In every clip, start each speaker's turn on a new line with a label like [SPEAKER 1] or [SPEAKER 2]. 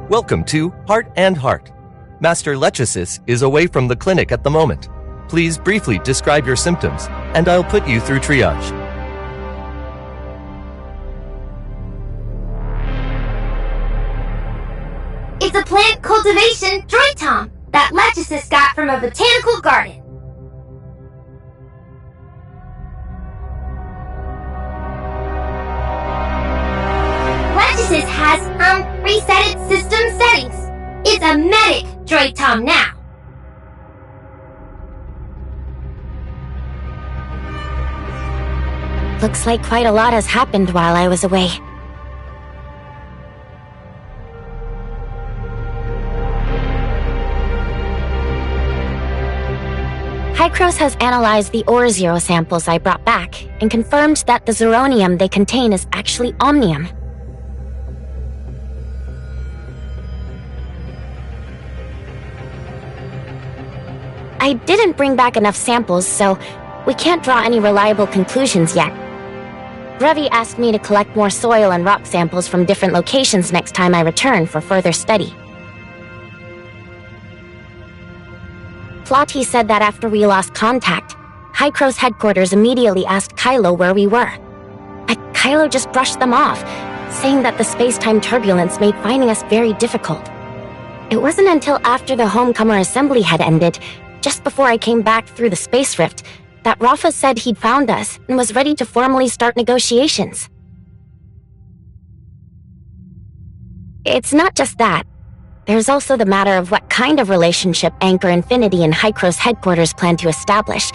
[SPEAKER 1] Welcome to Heart and Heart. Master Lechesis is away from the clinic at the moment. Please briefly describe your symptoms, and I'll put you through triage.
[SPEAKER 2] It's a plant cultivation droid tom that Lechesis got from a botanical garden. Lechesis has, reset its system settings. It's a medic droid tom now.
[SPEAKER 3] Looks like quite a lot has happened while I was away. Hykros has analyzed the ore zero samples I brought back and confirmed that the zeronium they contain is actually omnium. I didn't bring back enough samples, so we can't draw any reliable conclusions yet. Revi asked me to collect more soil and rock samples from different locations next time I return for further study. Plotty said that after we lost contact, Hykros headquarters immediately asked Kailo where we were. But Kailo just brushed them off, saying that the space-time turbulence made finding us very difficult. It wasn't until after the Homecomer assembly had ended, just before I came back through the space rift, that Rafa said he'd found us and was ready to formally start negotiations. It's not just that. There's also the matter of what kind of relationship Anchor Infinity and Hykros headquarters plan to establish,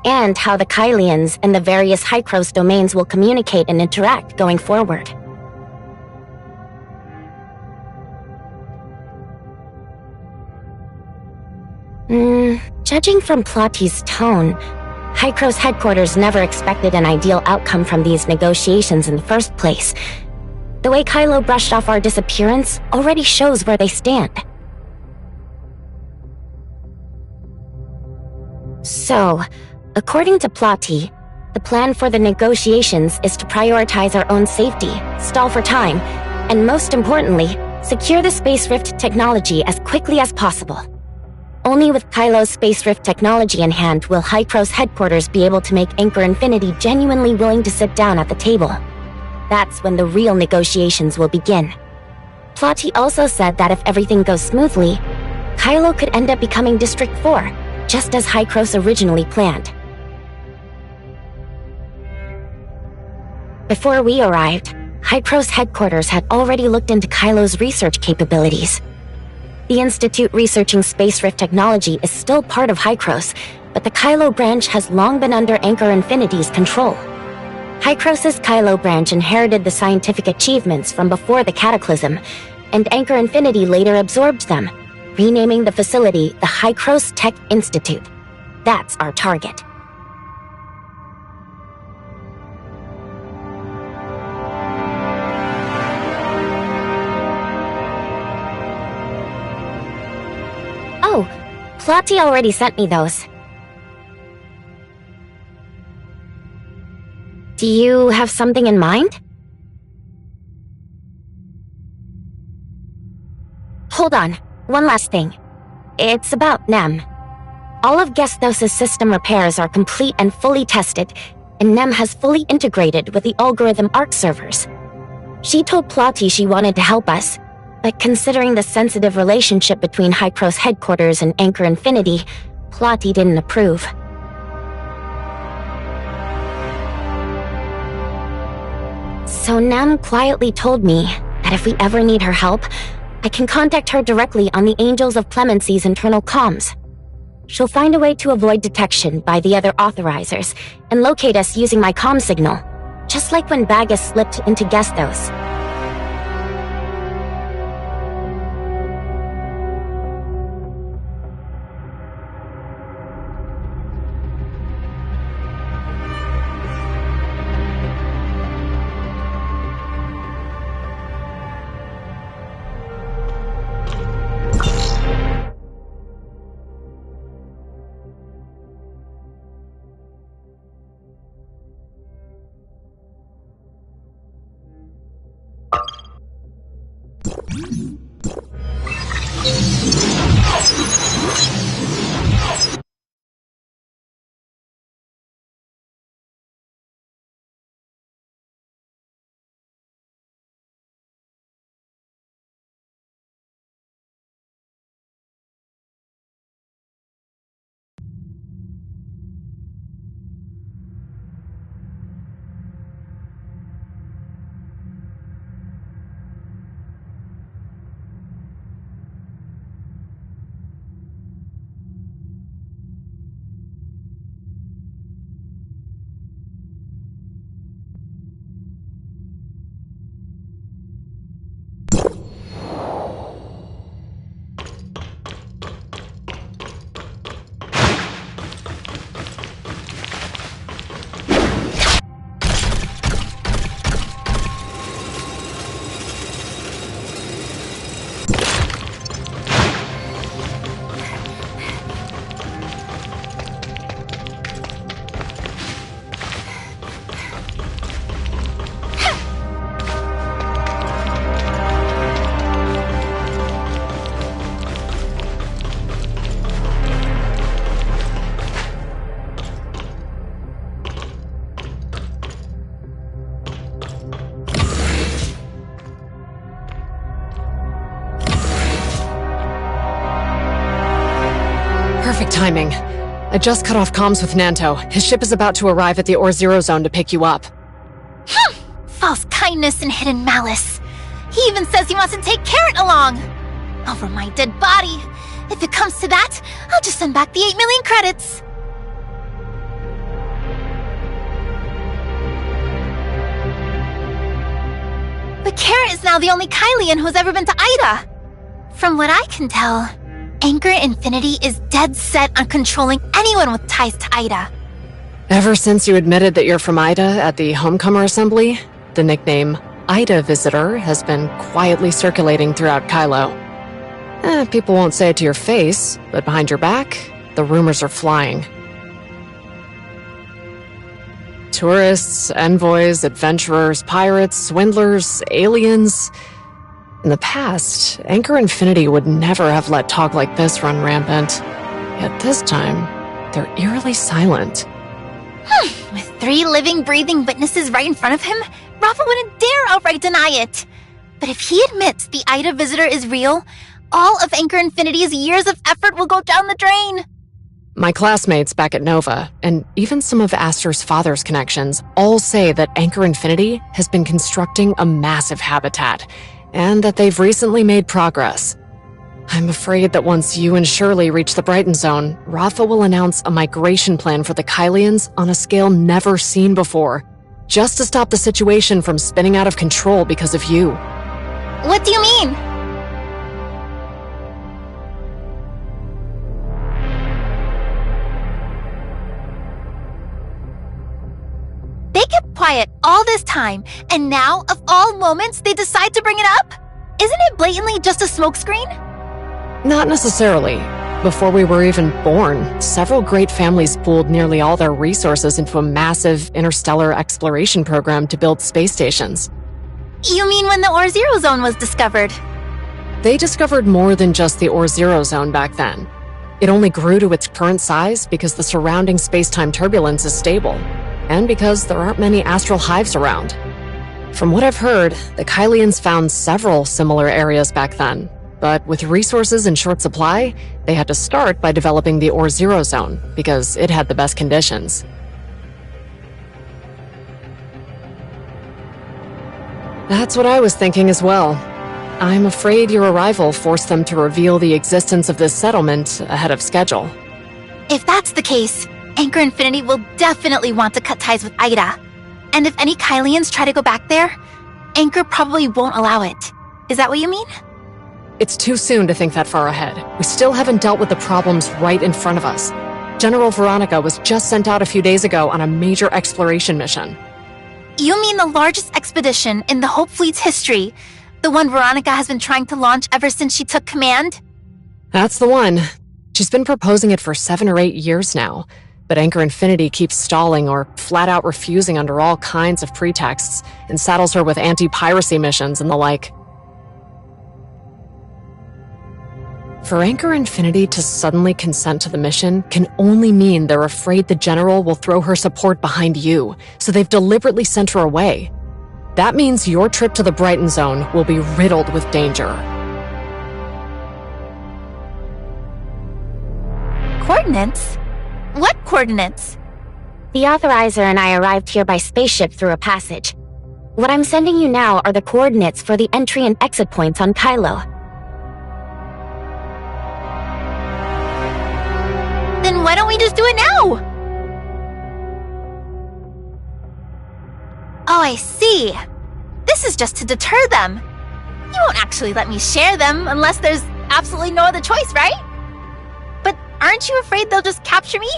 [SPEAKER 3] and how the Kylians and the various Hykros domains will communicate and interact going forward. Judging from Plotty's tone, Hykros headquarters never expected an ideal outcome from these negotiations in the first place. The way Kailo brushed off our disappearance already shows where they stand. So, according to Plotty, the plan for the negotiations is to prioritize our own safety, stall for time, and most importantly, secure the Space Rift technology as quickly as possible. Only with Kailo's Space Rift technology in hand will Hykros headquarters be able to make Anchor Infinity genuinely willing to sit down at the table. That's when the real negotiations will begin. Plotty also said that if everything goes smoothly, Kailo could end up becoming District 4, just as Hykros originally planned. Before we arrived, Hykros headquarters had already looked into Kailo's research capabilities. The Institute researching Space Rift technology is still part of Hykros, but the Kailo branch has long been under Anchor Infinity's control. Hykros's Kailo branch inherited the scientific achievements from before the Cataclysm, and Anchor Infinity later absorbed them, renaming the facility the Hykros Tech Institute. That's our target. Oh, Plotty already sent me those. Do you have something in mind? Hold on, one last thing. It's about Nem. All of Gestos' system repairs are complete and fully tested, and Nem has fully integrated with the algorithm ARC servers. She told Plotty she wanted to help us, but considering the sensitive relationship between Hykros headquarters and Anchor Infinity, Plotty didn't approve. So Nem quietly told me that if we ever need her help, I can contact her directly on the Angels of Clemency's internal comms. She'll find a way to avoid detection by the other authorizers and locate us using my comm signal, just like when Bagus slipped into Gestos.
[SPEAKER 4] Perfect timing. I just cut off comms with Nanto. His ship is about to arrive at the Or-Zero zone to pick you up.
[SPEAKER 2] False kindness and hidden malice. He even says he wants to take Carrot along. Over my dead body. If it comes to that, I'll just send back the 8 million credits. But Carrot is now the only Kylian who has ever been to Ida. From what I can tell, Anchor Infinity is dead set on controlling anyone with ties to Ida.
[SPEAKER 4] Ever since you admitted that you're from Ida at the Homecomer Assembly, the nickname Ida Visitor has been quietly circulating throughout Kailo. People won't say it to your face, but behind your back, the rumors are flying. Tourists, envoys, adventurers, pirates, swindlers, aliens. In the past, Anchor Infinity would never have let talk like this run rampant. Yet this time, they're eerily silent.
[SPEAKER 2] With 3 living, breathing witnesses right in front of him, Rafa wouldn't dare outright deny it. But if he admits the Ida Visitor is real, all of Anchor Infinity's years of effort will go down the drain.
[SPEAKER 4] My classmates back at Nova, and even some of Aster's father's connections, all say that Anchor Infinity has been constructing a massive habitat, and that they've recently made progress. I'm afraid that once you and Shirley reach the Brighton Zone, Rafa will announce a migration plan for the Kylians on a scale never seen before, just to stop the situation from spinning out of control because of you.
[SPEAKER 2] What do you mean? They kept quiet all this time, and now, of all moments, they decide to bring it up? Isn't it blatantly just a smokescreen?
[SPEAKER 4] Not necessarily. Before we were even born, several great families pooled nearly all their resources into a massive interstellar exploration program to build space stations.
[SPEAKER 2] You mean when the Or-Zero zone was discovered?
[SPEAKER 4] They discovered more than just the Or-Zero zone back then. It only grew to its current size because the surrounding space-time turbulence is stable, and because there aren't many astral hives around. From what I've heard, the Kylians found several similar areas back then, but with resources in short supply, they had to start by developing the Or-Zero zone because it had the best conditions. That's what I was thinking as well. I'm afraid your arrival forced them to reveal the existence of this settlement ahead of schedule.
[SPEAKER 2] If that's the case, Anchor Infinity will definitely want to cut ties with Ida. And if any Kylians try to go back there, Anchor probably won't allow it. Is that what you mean?
[SPEAKER 4] It's too soon to think that far ahead. We still haven't dealt with the problems right in front of us. General Veronica was just sent out a few days ago on a major exploration mission.
[SPEAKER 2] You mean the largest expedition in the Hope Fleet's history? The one Veronica has been trying to launch ever since she took command?
[SPEAKER 4] That's the one. She's been proposing it for 7 or 8 years now, but Anchor Infinity keeps stalling or flat out refusing under all kinds of pretexts and saddles her with anti-piracy missions and the like. For Anchor Infinity to suddenly consent to the mission can only mean they're afraid the General will throw her support behind you, so they've deliberately sent her away. That means your trip to the Brighton Zone will be riddled with danger.
[SPEAKER 2] Coordinates? What coordinates?
[SPEAKER 3] The authorizer and I arrived here by spaceship through a passage. What I'm sending you now are the coordinates for the entry and exit points on Kailo.
[SPEAKER 2] Then why don't we just do it now? Oh, I see. This is just to deter them. You won't actually let me share them unless there's absolutely no other choice, right? But aren't you afraid they'll just capture me?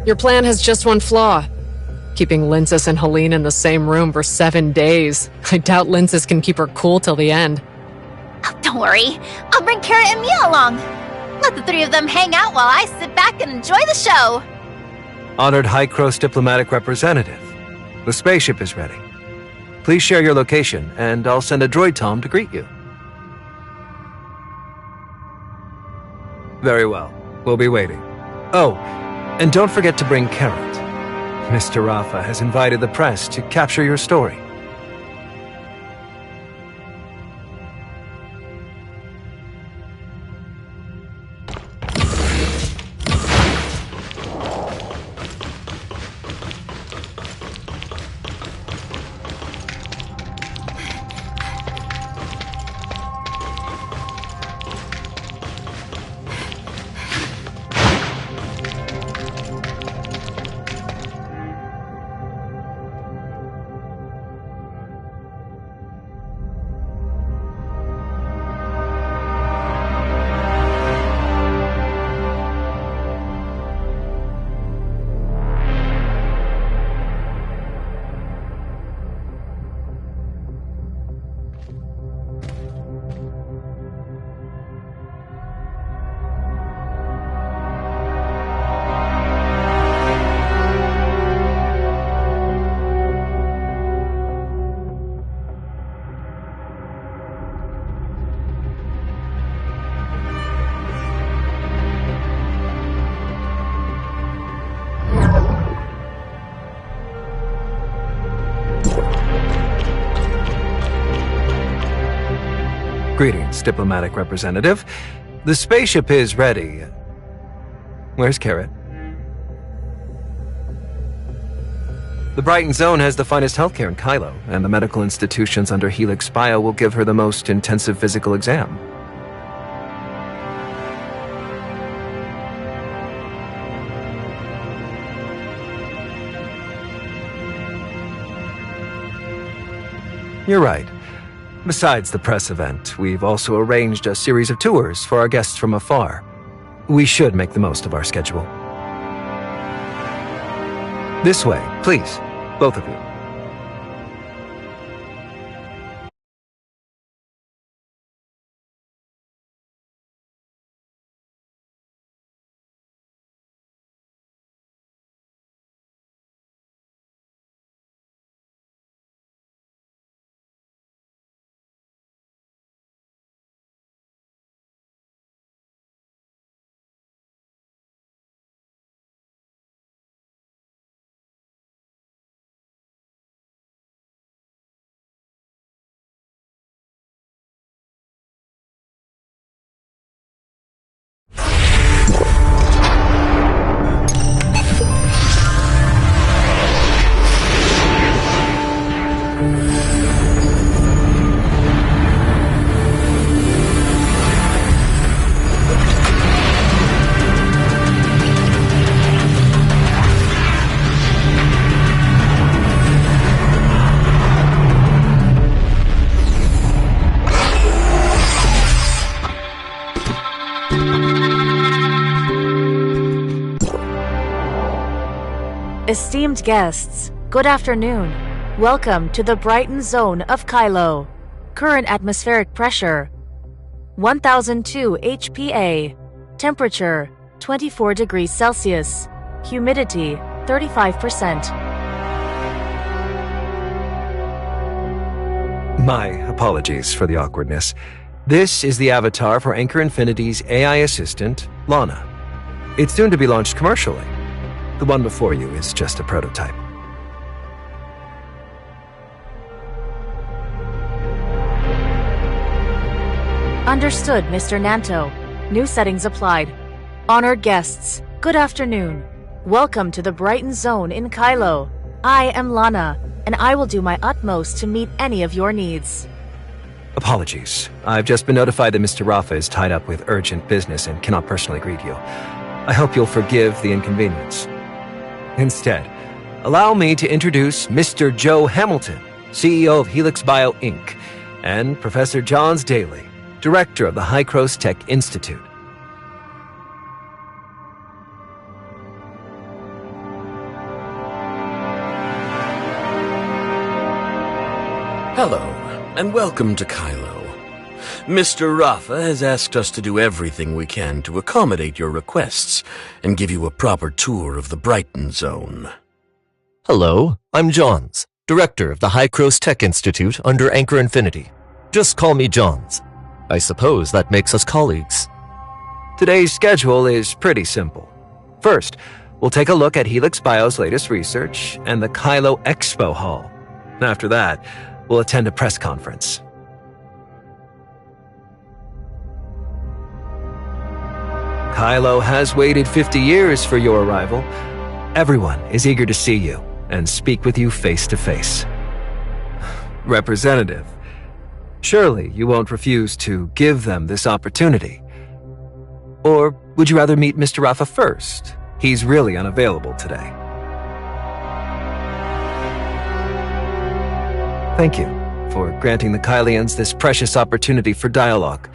[SPEAKER 4] Your plan has just one flaw. Keeping Lindsys and Helene in the same room for 7 days. I doubt Lindsys can keep her cool till the end.
[SPEAKER 2] Oh, don't worry. I'll bring Kara and Mia along. Let the three of them hang out while I sit back and enjoy the show.
[SPEAKER 5] Honored High Cross diplomatic representative. The spaceship is ready. Please share your location, and I'll send a droid Tom to greet you. Very well. We'll be waiting. Oh, and don't forget to bring Carrot. Mr. Rafa has invited the press to capture your story. Greetings, diplomatic representative. The spaceship is ready. Where's Carrot? The Brighton Zone has the finest healthcare in Kailo, and the medical institutions under Helix Bio will give her the most intensive physical exam. You're right. Besides the press event, we've also arranged a series of tours for our guests from afar. We should make the most of our schedule. This way, please, both of you.
[SPEAKER 6] Esteemed guests, good afternoon. Welcome to the Brighton Zone of Kailo. Current atmospheric pressure 1002 HPA. Temperature 24 degrees Celsius. Humidity, 35%.
[SPEAKER 5] My apologies for the awkwardness. This is the avatar for Anchor Infinity's AI assistant, Lana. It's soon to be launched commercially. The one before you is just a prototype.
[SPEAKER 6] Understood, Mr. Nanto. New settings applied. Honored guests, good afternoon. Welcome to the Brighton Zone in Kailo. I am Lana, and I will do my utmost to meet any of your needs.
[SPEAKER 5] Apologies. I've just been notified that Mr. Rafa is tied up with urgent business and cannot personally greet you. I hope you'll forgive the inconvenience. Instead, allow me to introduce Mr. Joe Hamilton, CEO of Helix Bio Inc., and Professor Johns Daly, Director of the Hycros Tech Institute.
[SPEAKER 7] Hello, and welcome to Kailo. Mr. Rafa has asked us to do everything we can to accommodate your requests and give you a proper tour of the Brighton Zone.
[SPEAKER 1] Hello, I'm Johns, Director of the Hycros Tech Institute under Anchor Infinity. Just call me Johns. I suppose that makes us colleagues.
[SPEAKER 5] Today's schedule is pretty simple. First, we'll take a look at Helix Bio's latest research and the Kailo Expo Hall. After that, we'll attend a press conference. Kailo has waited 50 years for your arrival. Everyone is eager to see you and speak with you face to face. Representative, surely you won't refuse to give them this opportunity. Or would you rather meet Mr. Rafa first? He's really unavailable today. Thank you for granting the Kailians this precious opportunity for dialogue.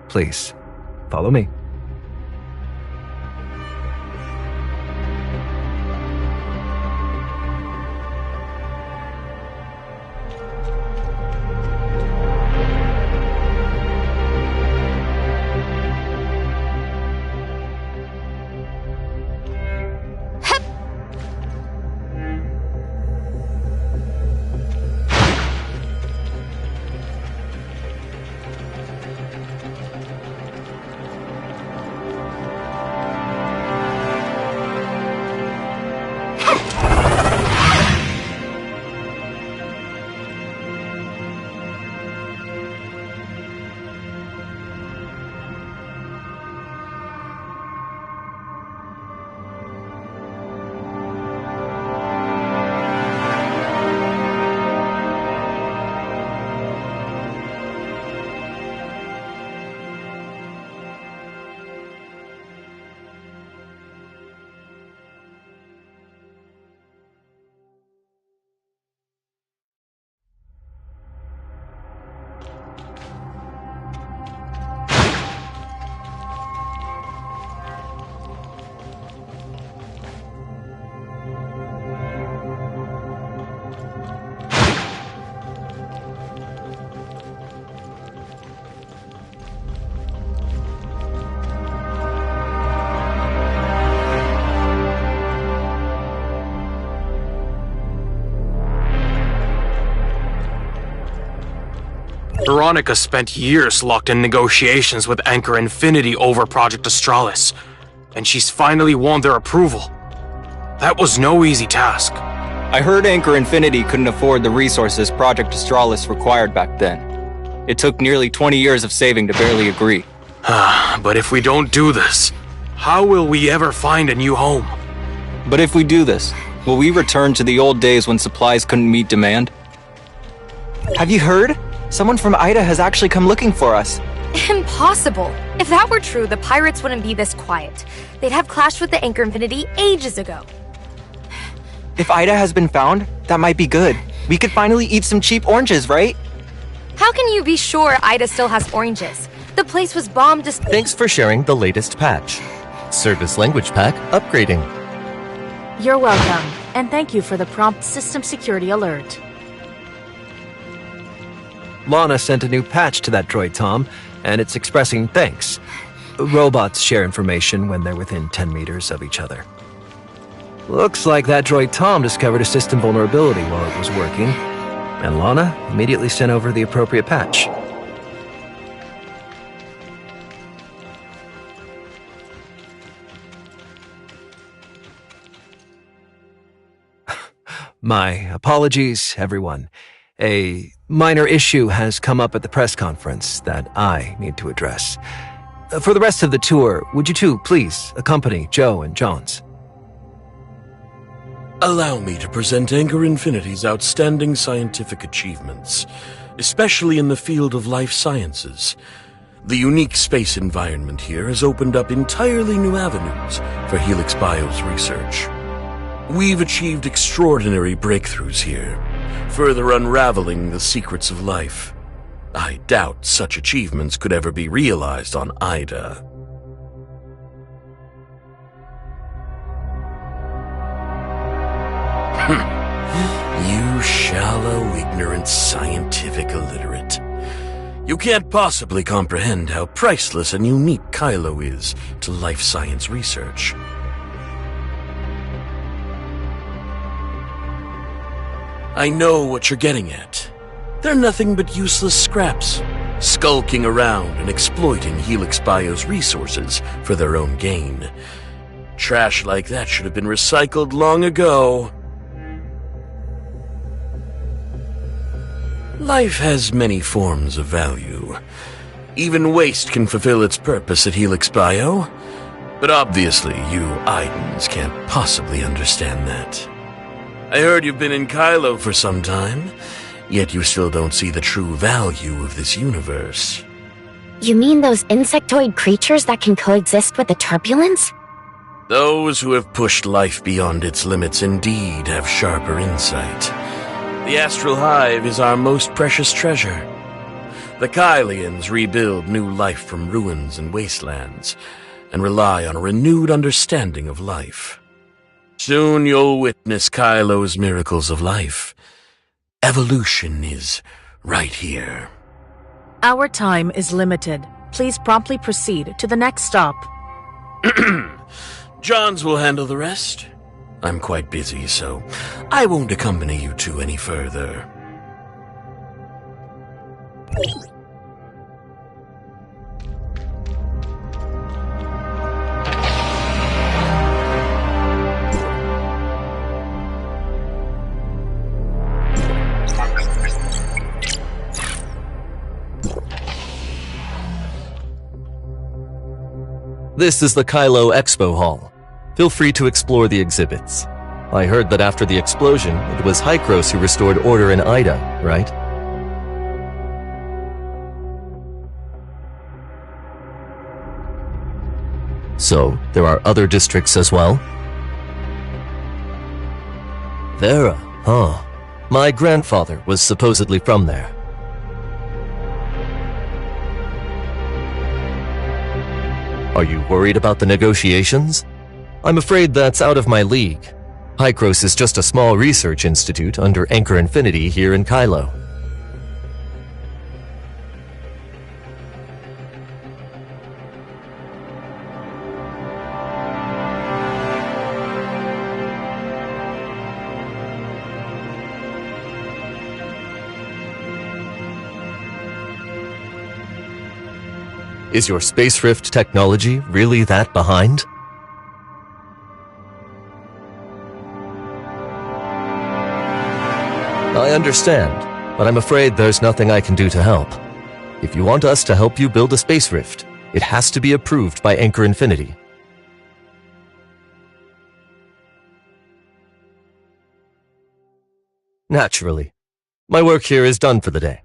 [SPEAKER 5] Please, follow me.
[SPEAKER 8] Veronica spent years locked in negotiations with Anchor Infinity over Project Astralis, and she's finally won their approval. That was no easy task.
[SPEAKER 9] I heard Anchor Infinity couldn't afford the resources Project Astralis required back then. It took nearly 20 years of saving to barely agree.
[SPEAKER 8] But if we don't do this, how will we ever find a new home?
[SPEAKER 9] But if we do this, will we return to the old days when supplies couldn't meet demand?
[SPEAKER 10] Have you heard? Someone from Ida has actually come looking for us.
[SPEAKER 11] Impossible! If that were true, the pirates wouldn't be this quiet. They'd have clashed with the Anchor Infinity ages ago.
[SPEAKER 10] If Ida has been found, that might be good. We could finally eat some cheap oranges, right?
[SPEAKER 11] How can you be sure Ida still has oranges? The place was bombed to...
[SPEAKER 1] Thanks for sharing the latest patch. Service Language Pack upgrading.
[SPEAKER 6] You're welcome, and thank you for the prompt system security alert.
[SPEAKER 5] Lana sent a new patch to that droid, Tom, and it's expressing thanks. Robots share information when they're within 10 meters of each other. Looks like that droid Tom discovered a system vulnerability while it was working, and Lana immediately sent over the appropriate patch. My apologies, everyone. A minor issue has come up at the press conference that I need to address. For the rest of the tour, would you two please accompany Joe and Johns?
[SPEAKER 7] Allow me to present Anchor Infinity's outstanding scientific achievements, especially in the field of life sciences. The unique space environment here has opened up entirely new avenues for Helix Bio's research. We've achieved extraordinary breakthroughs here, further unraveling the secrets of life. I doubt such achievements could ever be realized on Ida. You shallow, ignorant, scientific illiterate. You can't possibly comprehend how priceless and unique Kailo is to life science research. I know what you're getting at. They're nothing but useless scraps, skulking around and exploiting Helix Bio's resources for their own gain. Trash like that should have been recycled long ago. Life has many forms of value. Even waste can fulfill its purpose at Helix Bio. But obviously, you Idens can't possibly understand that. I heard you've been in Kailo for some time, yet you still don't see the true value of this universe.
[SPEAKER 3] You mean those insectoid creatures that can coexist with the turbulence?
[SPEAKER 7] Those who have pushed life beyond its limits indeed have sharper insight. The Astral Hive is our most precious treasure. The Kailians rebuild new life from ruins and wastelands, and rely on a renewed understanding of life. Soon you'll witness Kailo's miracles of life. Evolution is right here.
[SPEAKER 6] Our time is limited. Please promptly proceed to the next stop.
[SPEAKER 7] Johns will handle the rest. I'm quite busy, so I won't accompany you two any further.
[SPEAKER 1] This is the Kailo Expo Hall. Feel free to explore the exhibits. I heard that after the explosion, it was Hykros who restored order in Ida, right? So, there are other districts as well? Vera, huh. My grandfather was supposedly from there. Are you worried about the negotiations? I'm afraid that's out of my league. Hykros is just a small research institute under Anchor Infinity here in Kailo. Is your space rift technology really that behind? I understand, but I'm afraid there's nothing I can do to help. If you want us to help you build a space rift, it has to be approved by Anchor Infinity. Naturally. My work here is done for the day.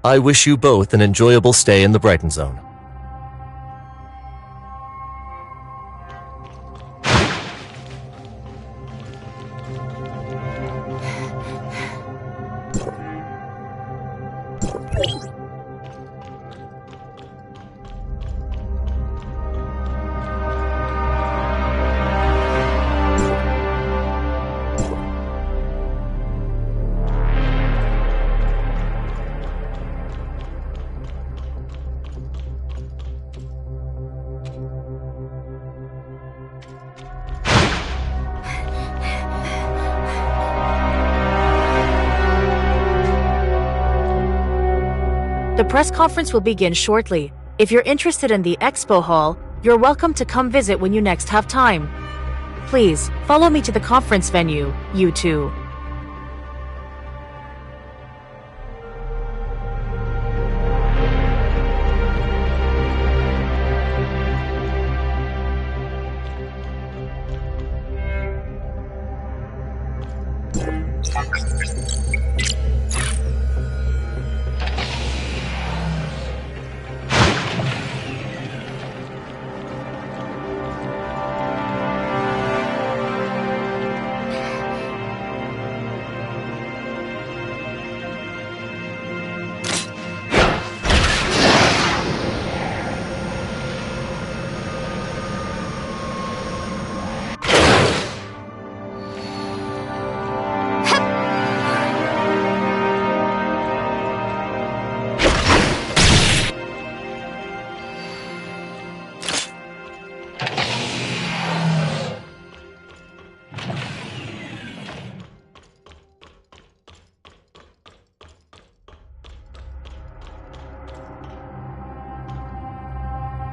[SPEAKER 1] I wish you both an enjoyable stay in the Brighton Zone.
[SPEAKER 6] The press conference will begin shortly. If you're interested in the expo hall, you're welcome to come visit when you next have time. Please, follow me to the conference venue, you two.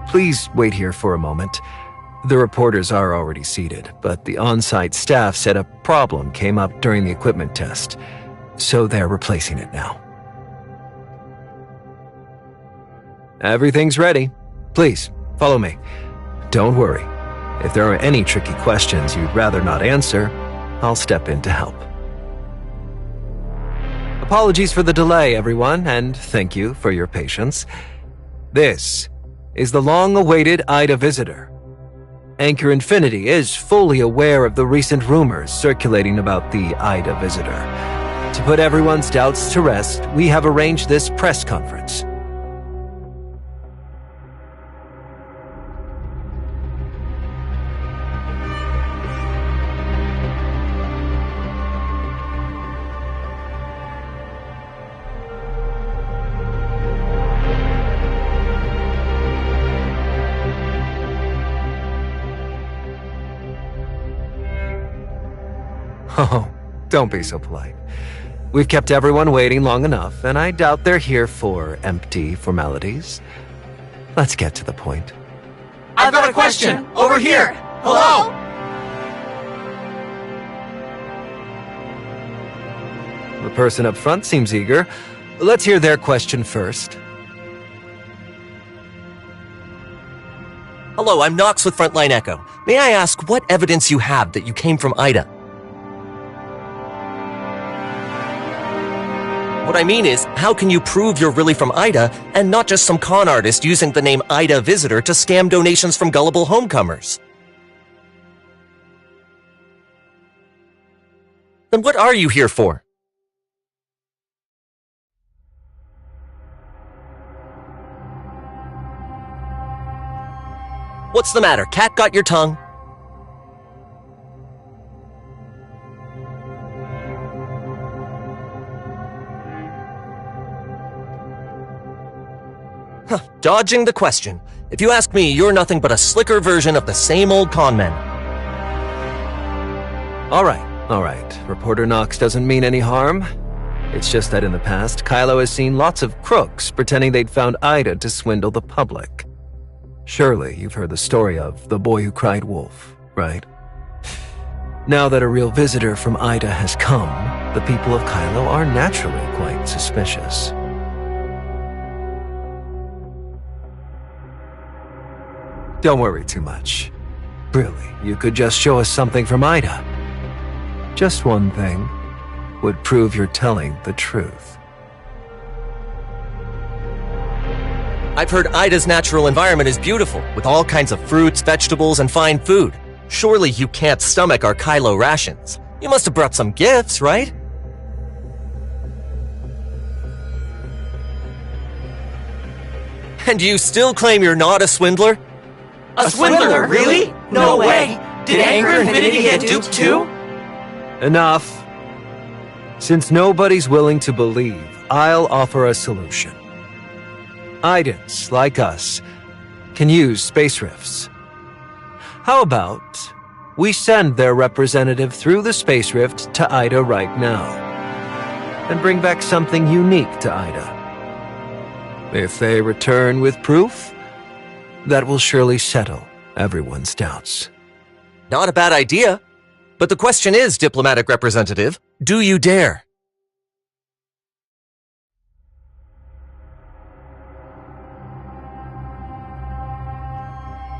[SPEAKER 5] Please wait here for a moment. The reporters are already seated, but the on-site staff said a problem came up during the equipment test, so they're replacing it now. Everything's ready. Please, follow me. Don't worry. If there are any tricky questions you'd rather not answer, I'll step in to help. Apologies for the delay, everyone, and thank you for your patience. This is the long-awaited Ida visitor. Anchor Infinity is fully aware of the recent rumors circulating about the Ida visitor. To put everyone's doubts to rest, we have arranged this press conference. Oh, don't be so polite. We've kept everyone waiting long enough, and I doubt they're here for empty formalities. Let's get to the point.
[SPEAKER 10] I've got a question! Over here! Hello!
[SPEAKER 5] The person up front seems eager. Let's hear their question first.
[SPEAKER 1] Hello, I'm Knox with Frontline Echo. May I ask what evidence you have that you came from Ida? What I mean is, how can you prove you're really from Ida and not just some con artist using the name Ida Visitor to scam donations from gullible homecomers? Then what are you here for? What's the matter? Cat got your tongue? Huh, dodging the question. If you ask me, you're nothing but a slicker version of the same old con men.
[SPEAKER 5] All right. Reporter Knox doesn't mean any harm. It's just that in the past, Kailo has seen lots of crooks pretending they'd found Ida to swindle the public. Surely you've heard the story of the boy who cried wolf, right? Now that a real visitor from Ida has come, the people of Kailo are naturally quite suspicious. Don't worry too much. Really, you could just show us something from Ida. Just one thing would prove you're telling the truth.
[SPEAKER 1] I've heard Ida's natural environment is beautiful, with all kinds of fruits, vegetables, and fine food. Surely you can't stomach our Kailo rations. You must have brought some gifts, right? And you still claim you're not a swindler?
[SPEAKER 10] A swindler, really? No way! Did Anchor Infinity get duped too?
[SPEAKER 5] Enough. Since nobody's willing to believe, I'll offer a solution. Idans, like us, can use space rifts. How about we send their representative through the space rift to Ida right now, and bring back something unique to Ida? If they return with proof, that will surely settle everyone's doubts.
[SPEAKER 1] Not a bad idea. But the question is, diplomatic representative, do you dare?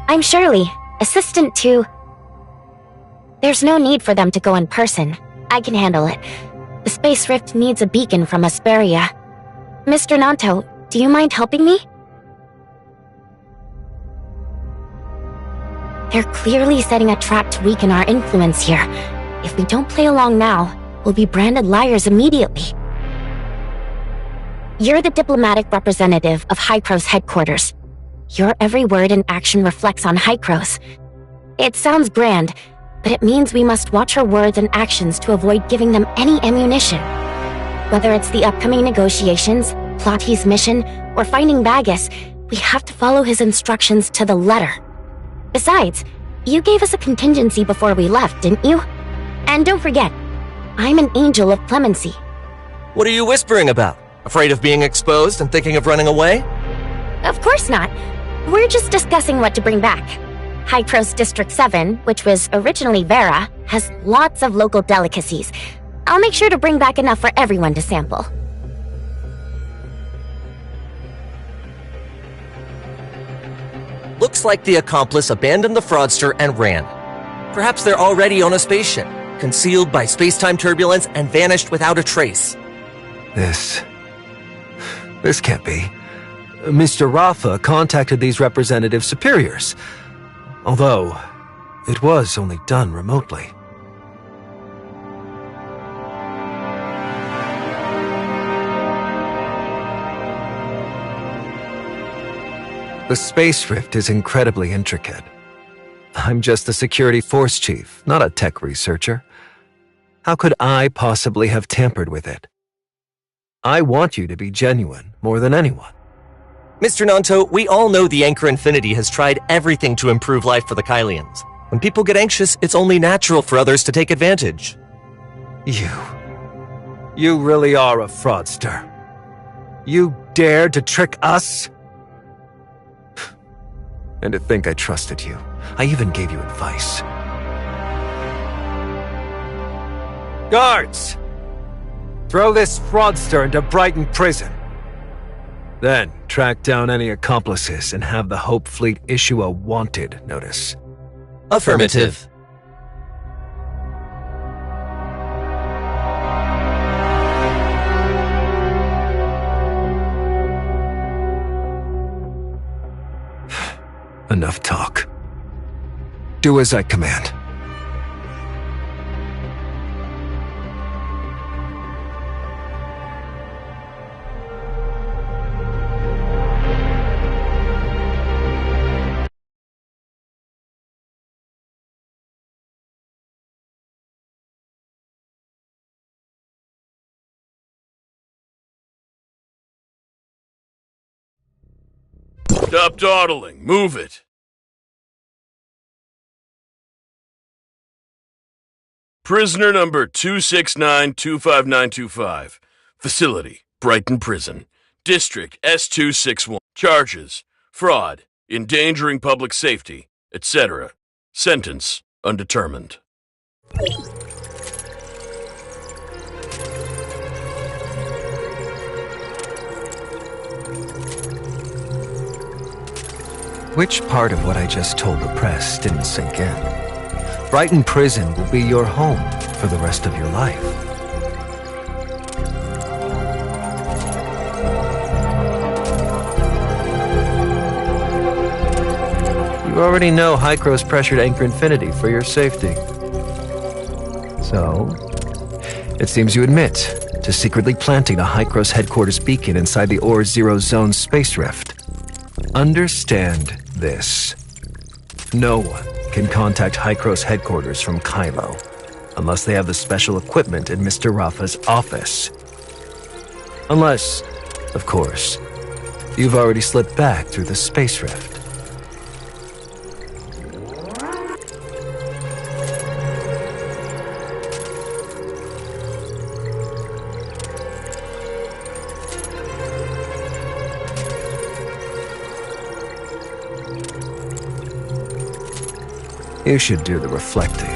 [SPEAKER 3] I'm Shirley, assistant to... There's no need for them to go in person. I can handle it. The Space Rift needs a beacon from Asperia. Mr. Nanto, do you mind helping me? They're clearly setting a trap to weaken our influence here. If we don't play along now, we'll be branded liars immediately. You're the diplomatic representative of Hycro's headquarters. Your every word and action reflects on Hycro's. It sounds grand, but it means we must watch our words and actions to avoid giving them any ammunition. Whether it's the upcoming negotiations, Plotty's mission, or finding Bagus, we have to follow his instructions to the letter. Besides, you gave us a contingency before we left, didn't you? And don't forget, I'm an angel of clemency.
[SPEAKER 1] What are you whispering about? Afraid of being exposed and thinking of running away?
[SPEAKER 3] Of course not. We're just discussing what to bring back. Hycro's District 7, which was originally Vera, has lots of local delicacies. I'll make sure to bring back enough for everyone to sample.
[SPEAKER 1] Looks like the accomplice abandoned the fraudster and ran. Perhaps they're already on a spaceship, concealed by space-time turbulence and vanished without a trace.
[SPEAKER 5] This can't be. Mr. Rafa contacted these representative superiors, although it was only done remotely. The Space Rift is incredibly intricate. I'm just a security force chief, not a tech researcher. How could I possibly have tampered with it? I want you to be genuine more than anyone.
[SPEAKER 1] Mr. Nanto, we all know the Anchor Infinity has tried everything to improve life for the Kailians. When people get anxious, it's only natural for others to take advantage.
[SPEAKER 5] You really are a fraudster. You dared to trick us? And to think I trusted you. I even gave you advice. Guards! Throw this fraudster into Brighton Prison. Then track down any accomplices and have the Hope Fleet issue a wanted notice.
[SPEAKER 1] Affirmative.
[SPEAKER 5] Enough talk. Do as I command.
[SPEAKER 7] Stop dawdling. Move it. Prisoner number 269-25925. Facility, Brighton Prison. District S261. Charges, fraud, endangering public safety, etc. Sentence, undetermined.
[SPEAKER 5] Which part of what I just told the press didn't sink in? Brighton Prison will be your home for the rest of your life. You already know Hycro's pressured Anchor Infinity for your safety. So, it seems you admit to secretly planting a Hycro's headquarters beacon inside the Ore Zero Zone space rift. Understand this. No one can contact Hycro's headquarters from Kailo unless they have the special equipment in Mr. Rafa's office. Unless, of course, you've already slipped back through the space rift. You should do the reflecting.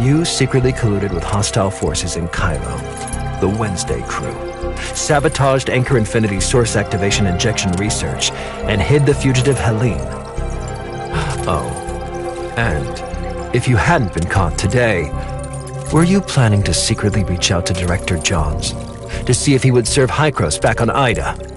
[SPEAKER 5] You secretly colluded with hostile forces in Kailo, the Wednesday crew, sabotaged Anchor Infinity's source activation injection research, and hid the fugitive Helene. Oh, and if you hadn't been caught today, were you planning to secretly reach out to Director Johns to see if he would serve Hykros back on Ida?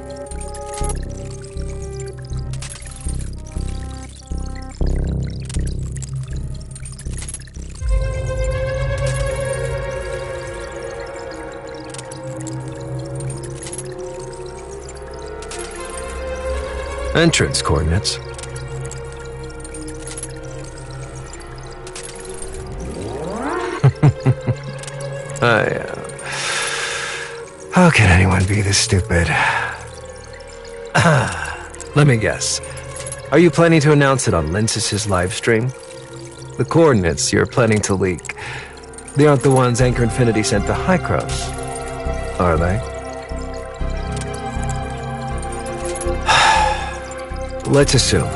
[SPEAKER 5] Entrance coordinates. How can anyone be this stupid? Let me guess. Are you planning to announce it on Linsys' live stream? The coordinates you're planning to leak, they aren't the ones Anchor Infinity sent to Hykros, are they? Let's assume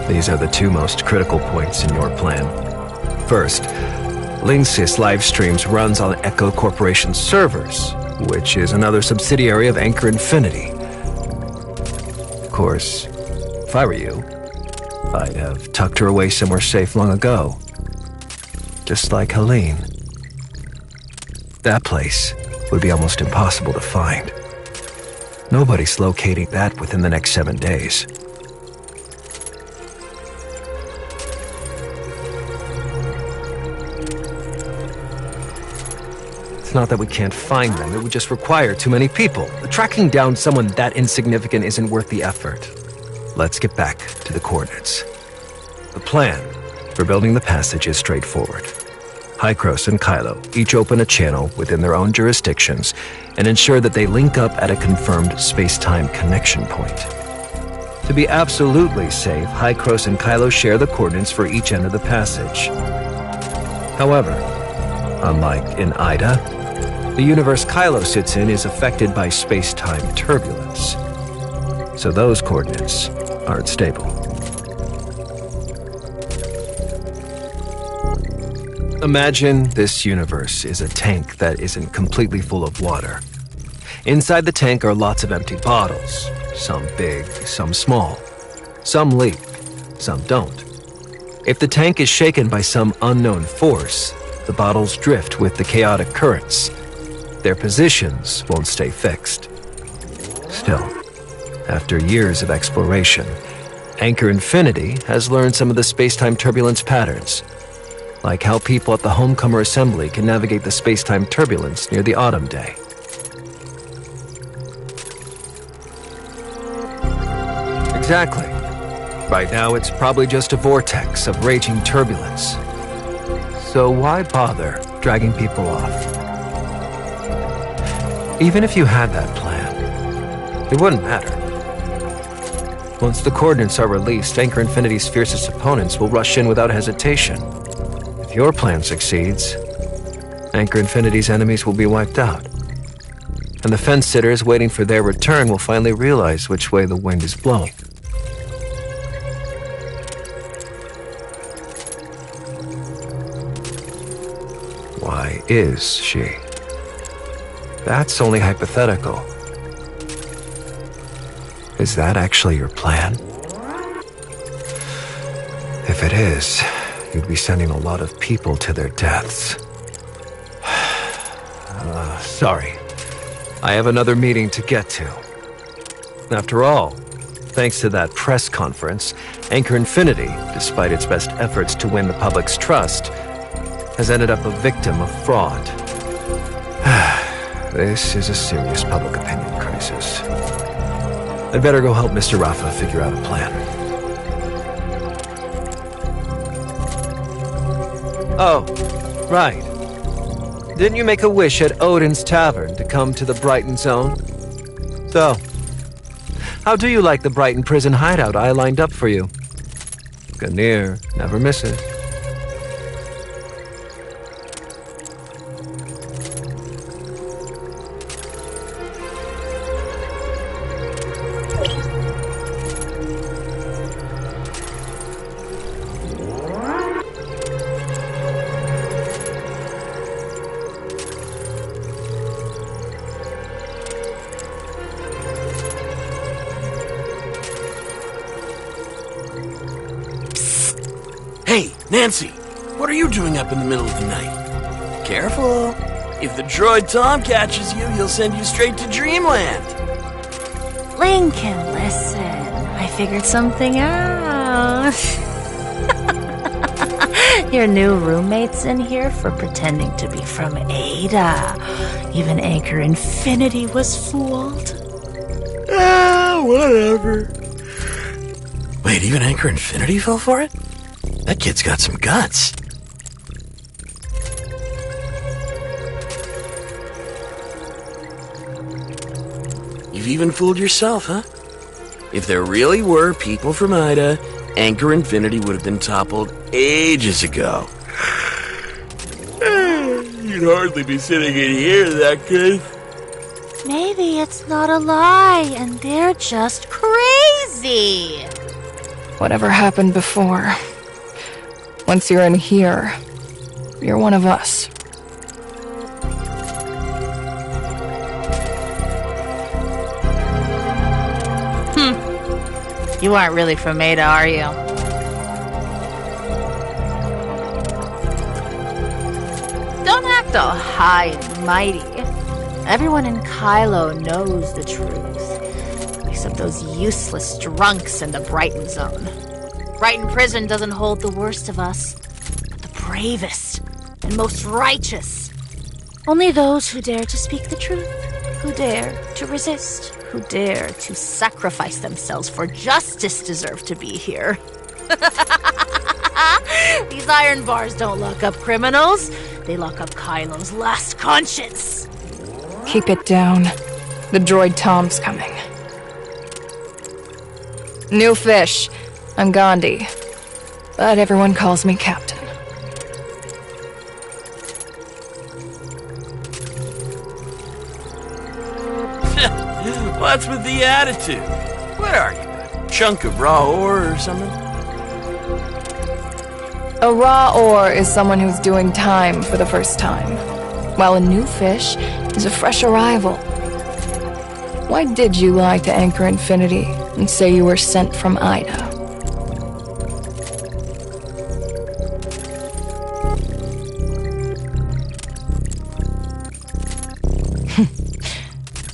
[SPEAKER 5] these are the two most critical points in your plan. First, Linsys live streams runs on Echo Corporation's servers, which is another subsidiary of Anchor Infinity. Of course, if I were you, I'd have tucked her away somewhere safe long ago. Just like Helene. That place would be almost impossible to find. Nobody's locating that within the next 7 days. It's not that we can't find them, it would just require too many people. Tracking down someone that insignificant isn't worth the effort. Let's get back to the coordinates. The plan for building the passage is straightforward. Hykros and Kailo each open a channel within their own jurisdictions and ensure that they link up at a confirmed space-time connection point. To be absolutely safe, Hykros and Kailo share the coordinates for each end of the passage. However, unlike in Ida, the universe Kailo sits in is affected by space-time turbulence, so those coordinates aren't stable. Imagine this universe is a tank that isn't completely full of water. Inside the tank are lots of empty bottles, some big, some small. Some leak, some don't. If the tank is shaken by some unknown force, the bottles drift with the chaotic currents. Their positions won't stay fixed. Still, after years of exploration, Anchor Infinity has learned some of the space-time turbulence patterns, like how people at the Homecomer Assembly can navigate the space-time turbulence near the Autumn Day. Exactly. Right now, it's probably just a vortex of raging turbulence. So why bother dragging people off? Even if you had that plan, it wouldn't matter. Once the coordinates are released, Anchor Infinity's fiercest opponents will rush in without hesitation. If your plan succeeds, Anchor Infinity's enemies will be wiped out. And the fence-sitters waiting for their return will finally realize which way the wind is blowing. Why is she? That's only hypothetical. Is that actually your plan? If it is, you'd be sending a lot of people to their deaths. Sorry. I have another meeting to get to. After all, thanks to that press conference, Anchor Infinity, despite its best efforts to win the public's trust, has ended up a victim of fraud. This is a serious public opinion crisis. I'd better go help Mr. Rafa figure out a plan. Oh, right. Didn't you make a wish at Odin's Tavern to come to the Brighton Zone? So, how do you like the Brighton prison hideout I lined up for you? Ganir never misses.
[SPEAKER 7] Hey, Nancy, what are you doing up in the middle of the night? Careful. If the droid Tom catches you, he'll send you straight to Dreamland.
[SPEAKER 6] Lincoln, listen. I figured something out. Your new roommate's in here for pretending to be from Ada. Even Anchor Infinity was fooled.
[SPEAKER 7] Whatever. Wait, even Anchor Infinity fell for it? That kid's got some guts. You've even fooled yourself, huh? If there really were people from Ida, Anchor Infinity would have been toppled ages ago. You'd hardly be sitting in here, that good.
[SPEAKER 6] Maybe it's not a lie and they're just crazy.
[SPEAKER 12] Whatever happened before, once you're in here, you're one of us.
[SPEAKER 6] You aren't really from Ada, are you? Don't act all high and mighty. Everyone in Kailo knows the truth. Except those useless drunks in the Brighton Zone. Brighton Prison doesn't hold the worst of us, but the bravest and most righteous. Only those who dare to speak the truth, who dare to resist, who dare to sacrifice themselves for justice deserve to be here. These iron bars don't lock up criminals. They lock up Kylo's last conscience.
[SPEAKER 12] Keep it down. The droid Tom's coming. New fish. I'm Gandhi. But everyone calls me Captain.
[SPEAKER 7] What's with the attitude? What are you, a chunk of raw ore or something?
[SPEAKER 12] A raw ore is someone who's doing time for the first time, while a new fish is a fresh arrival. Why did you lie to Anchor Infinity and say you were sent from Ida?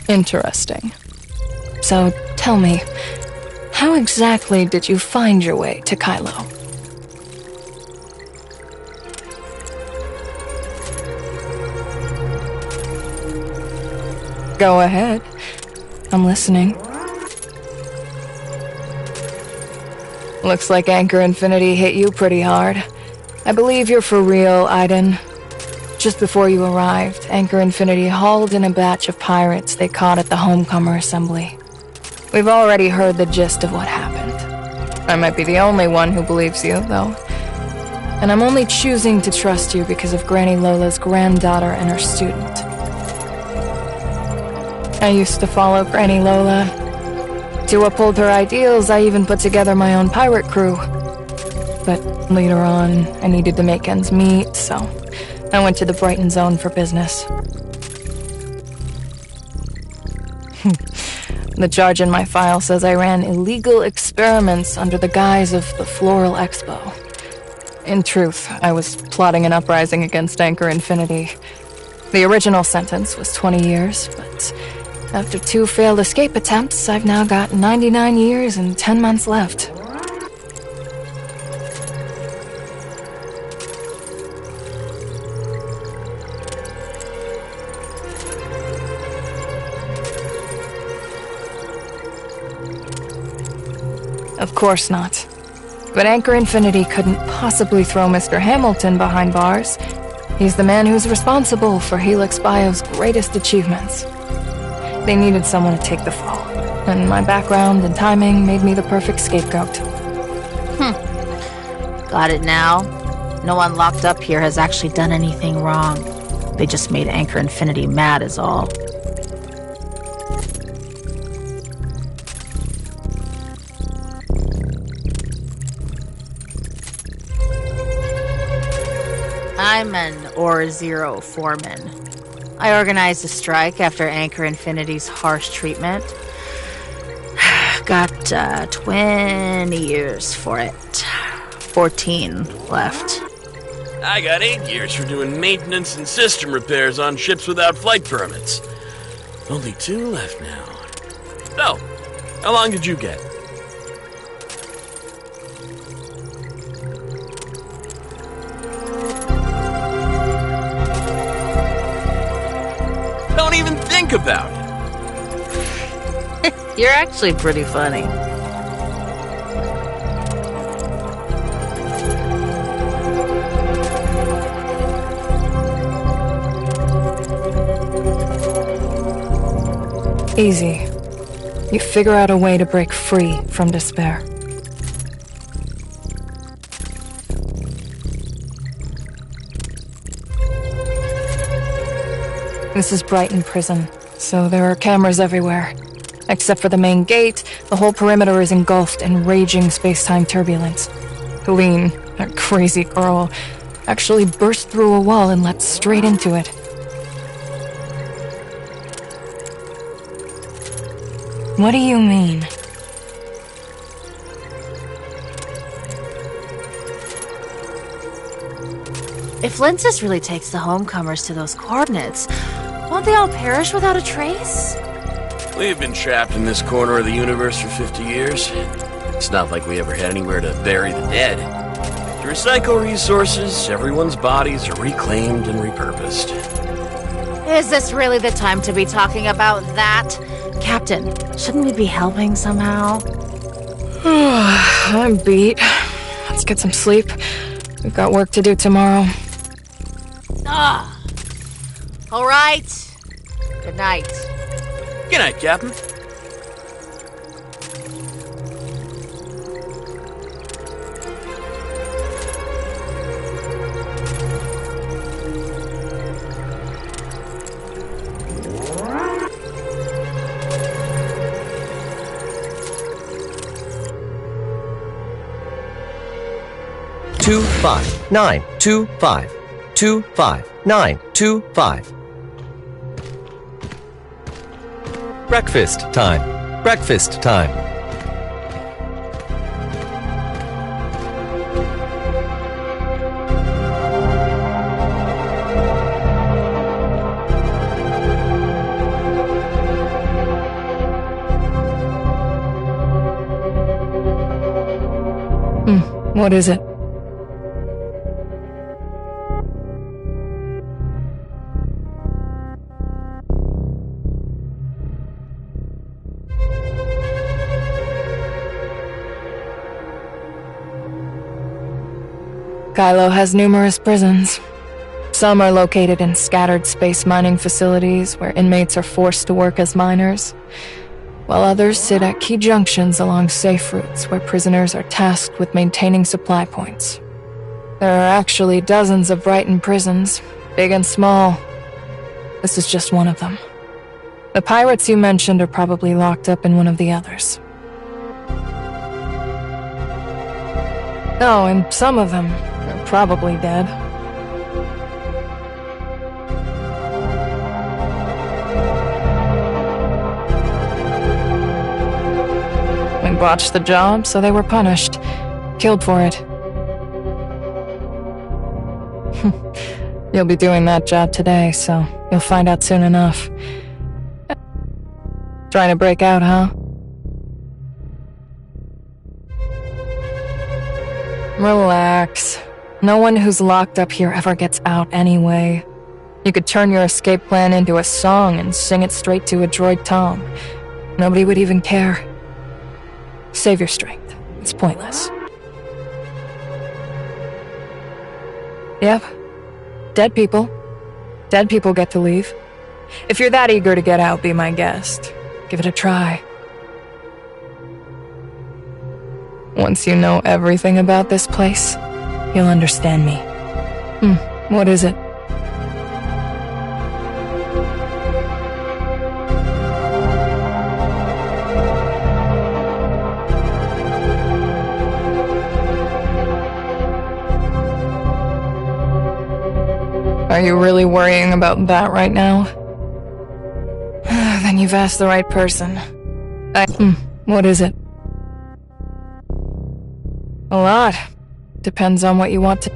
[SPEAKER 12] Interesting. So, tell me, how exactly did you find your way to Kailo? Go ahead. I'm listening. Looks like Anchor Infinity hit you pretty hard. I believe you're for real, Aiden. Just before you arrived, Anchor Infinity hauled in a batch of pirates they caught at the Homecomer Assembly. We've already heard the gist of what happened. I might be the only one who believes you, though. And I'm only choosing to trust you because of Granny Lola's granddaughter and her student. I used to follow Granny Lola. To uphold her ideals, I even put together my own pirate crew. But later on, I needed to make ends meet, so I went to the Brighton Zone for business. The charge in my file says I ran illegal experiments under the guise of the Floral Expo. In truth, I was plotting an uprising against Anchor Infinity. The original sentence was 20 years, but after 2 failed escape attempts, I've now got 99 years and 10 months left. Of course not. But Anchor Infinity couldn't possibly throw Mr. Hamilton behind bars. He's the man who's responsible for Helix Bio's greatest achievements. They needed someone to take the fall, and my background and timing made me the perfect scapegoat.
[SPEAKER 6] Got it now. No one locked up here has actually done anything wrong. They just made Anchor Infinity mad is all. I'm an Ore Zero foreman. I organized a strike after Anchor Infinity's harsh treatment. Got 20 years for it. 14 left.
[SPEAKER 7] I got 8 years for doing maintenance and system repairs on ships without flight permits. Only 2 left now. So, how long did you get? Don't even think about it.
[SPEAKER 6] You're actually pretty funny.
[SPEAKER 12] Easy. You figure out a way to break free from despair. This is Brighton Prison, so there are cameras everywhere. Except for the main gate, the whole perimeter is engulfed in raging space-time turbulence. Helene, that crazy girl, actually burst through a wall and leapt straight into it. What do you mean?
[SPEAKER 6] If Lensis really takes the homecomers to those coordinates, won't they all perish without a trace?
[SPEAKER 7] We've been trapped in this corner of the universe for 50 years. It's not like we ever had anywhere to bury the dead. To recycle resources, everyone's bodies are reclaimed and repurposed.
[SPEAKER 6] Is this really the time to be talking about that? Captain, shouldn't we be helping somehow?
[SPEAKER 12] I'm beat. Let's get some sleep. We've got work to do tomorrow.
[SPEAKER 6] All right. Good night.
[SPEAKER 7] Good night, Captain.
[SPEAKER 1] Two, 5, 9, 2, 5, 2, 5, 9, 2, 5. Breakfast time. Breakfast time.
[SPEAKER 12] What is it? Kailo has numerous prisons. Some are located in scattered space mining facilities where inmates are forced to work as miners, while others sit at key junctions along safe routes where prisoners are tasked with maintaining supply points. There are actually dozens of Brighton prisons, big and small. This is just one of them. The pirates you mentioned are probably locked up in one of the others. Oh, and some of them are probably dead. We botched the job, so they were punished. Killed for it. You'll be doing that job today, so you'll find out soon enough. Trying to break out, huh? Relax. No one who's locked up here ever gets out anyway. You could turn your escape plan into a song and sing it straight to a droid tom. Nobody would even care. Save your strength. It's pointless. Yep. Dead people. Dead people get to leave. If you're that eager to get out, be my guest. Give it a try. Once you know everything about this place, you'll understand me. What is it? Are you really worrying about that right now? Then you've asked the right person. What is it? A lot. Depends on what you want to...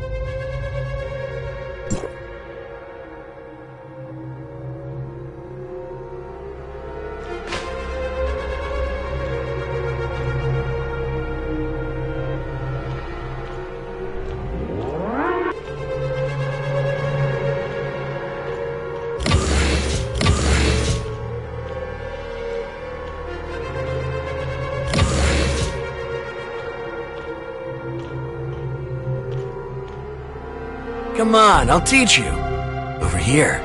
[SPEAKER 7] Come on, I'll teach you. Over here.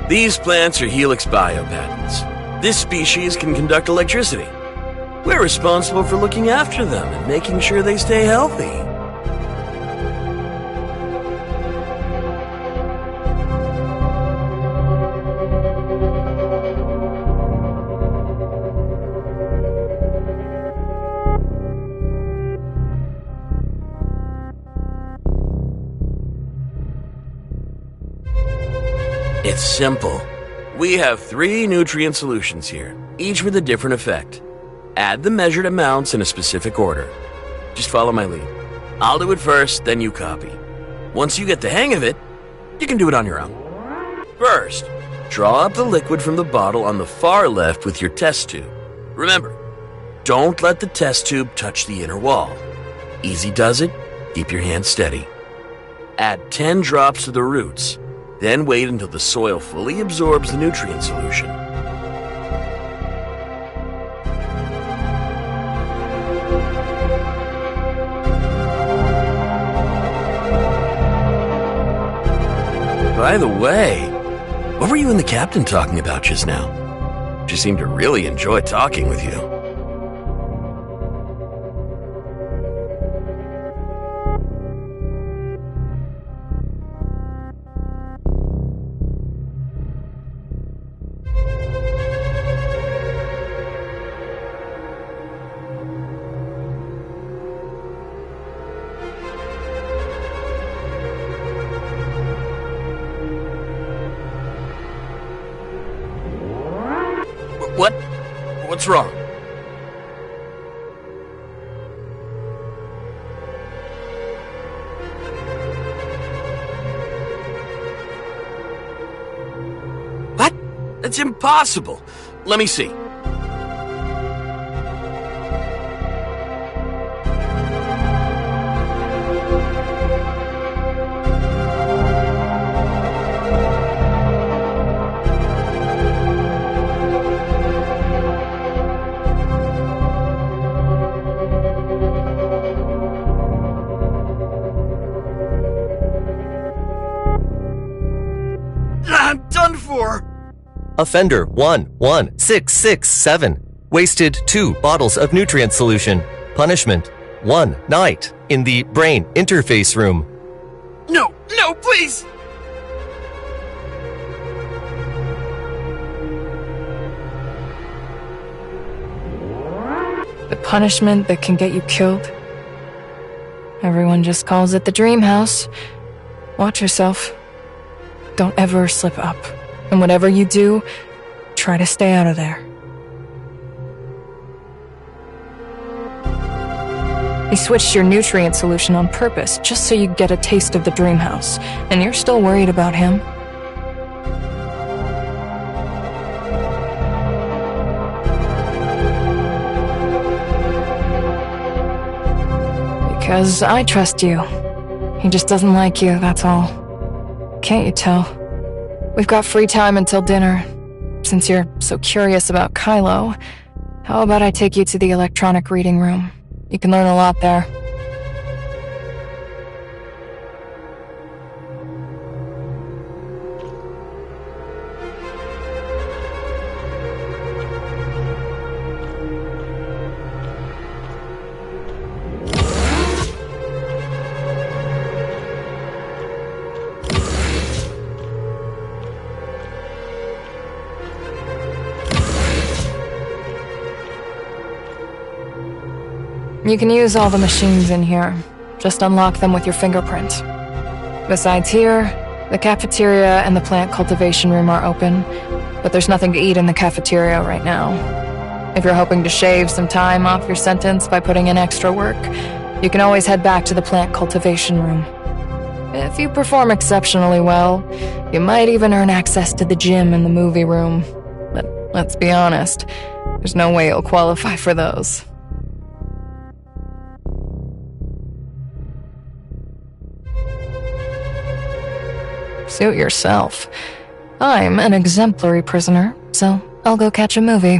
[SPEAKER 7] These plants are helix biopatents. This species can conduct electricity. We're responsible for looking after them and making sure they stay healthy. It's simple. We have 3 nutrient solutions here, each with a different effect. Add the measured amounts in a specific order. Just follow my lead. I'll do it first, then you copy. Once you get the hang of it, you can do it on your own. First, draw up the liquid from the bottle on the far left with your test tube. Remember, don't let the test tube touch the inner wall. Easy does it, keep your hand steady. Add 10 drops to the roots. Then wait until the soil fully absorbs the nutrient solution. By the way, what were you and the captain talking about just now? She seemed to really enjoy talking with you. What's wrong? What? That's impossible. Let me see. I'm done for!
[SPEAKER 1] Offender 11667 wasted 2 bottles of nutrient solution. Punishment 1 night in the brain interface room.
[SPEAKER 7] No, please!
[SPEAKER 12] The punishment that can get you killed. Everyone just calls it the dream house. Watch yourself. Don't ever slip up. And whatever you do, try to stay out of there. He switched your nutrient solution on purpose, just so you get a taste of the dream house. And you're still worried about him? Because I trust you. He just doesn't like you, that's all. Can't you tell? We've got free time until dinner. Since you're so curious about Kailo, how about I take you to the electronic reading room? You can learn a lot there. You can use all the machines in here. Just unlock them with your fingerprint. Besides here, the cafeteria and the plant cultivation room are open, but there's nothing to eat in the cafeteria right now. If you're hoping to shave some time off your sentence by putting in extra work, You can always head back to the plant cultivation room. If you perform exceptionally well, you might even earn access to the gym and the movie room. But let's be honest, there's no way you'll qualify for those. Suit yourself. I'm an exemplary prisoner, so I'll go catch a movie.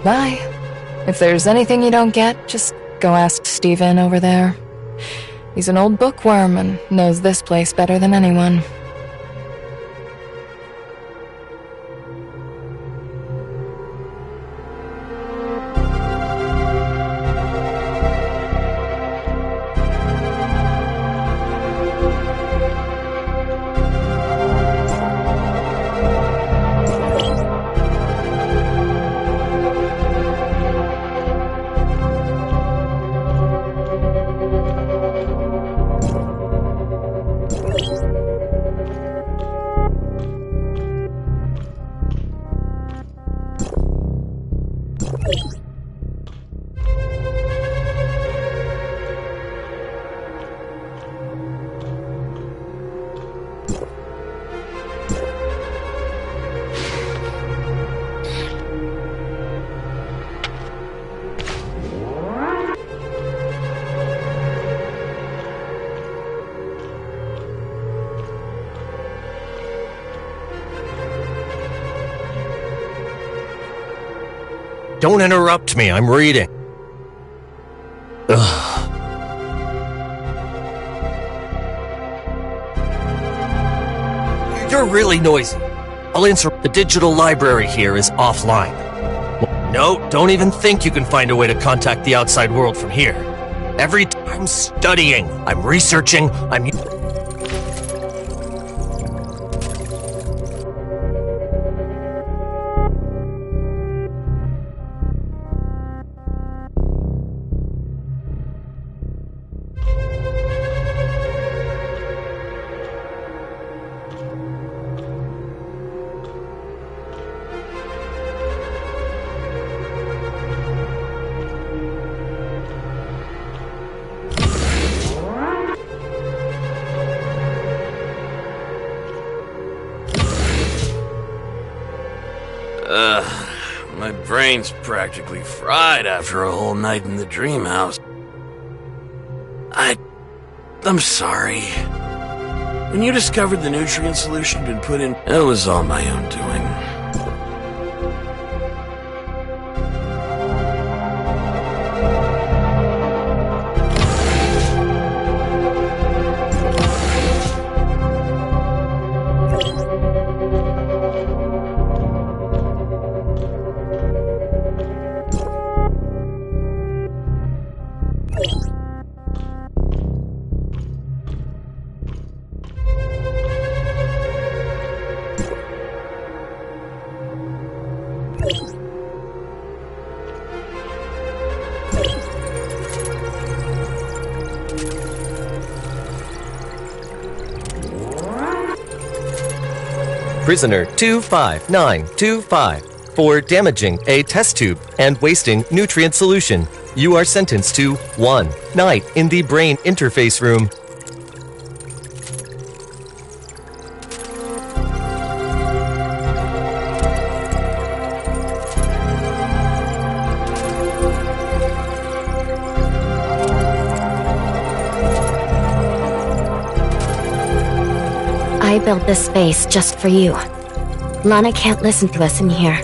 [SPEAKER 12] Bye. If there's anything you don't get, just go ask Steven over there. He's an old bookworm and knows this place better than anyone.
[SPEAKER 1] Don't interrupt me, I'm reading. Ugh. You're really noisy. I'll answer. The digital library here is offline. No, don't even think you can find a way to contact the outside world from here. I'm studying, I'm researching, I'm...
[SPEAKER 7] My brain's practically fried after a whole night in the dream house. I'm sorry. When you discovered the nutrient solution had been put in, it was all my own doing.
[SPEAKER 1] Prisoner 25925 for damaging a test tube and wasting nutrient solution. You are sentenced to 1 night in the brain interface room.
[SPEAKER 3] I built this space just for you. Lana can't listen to us in here.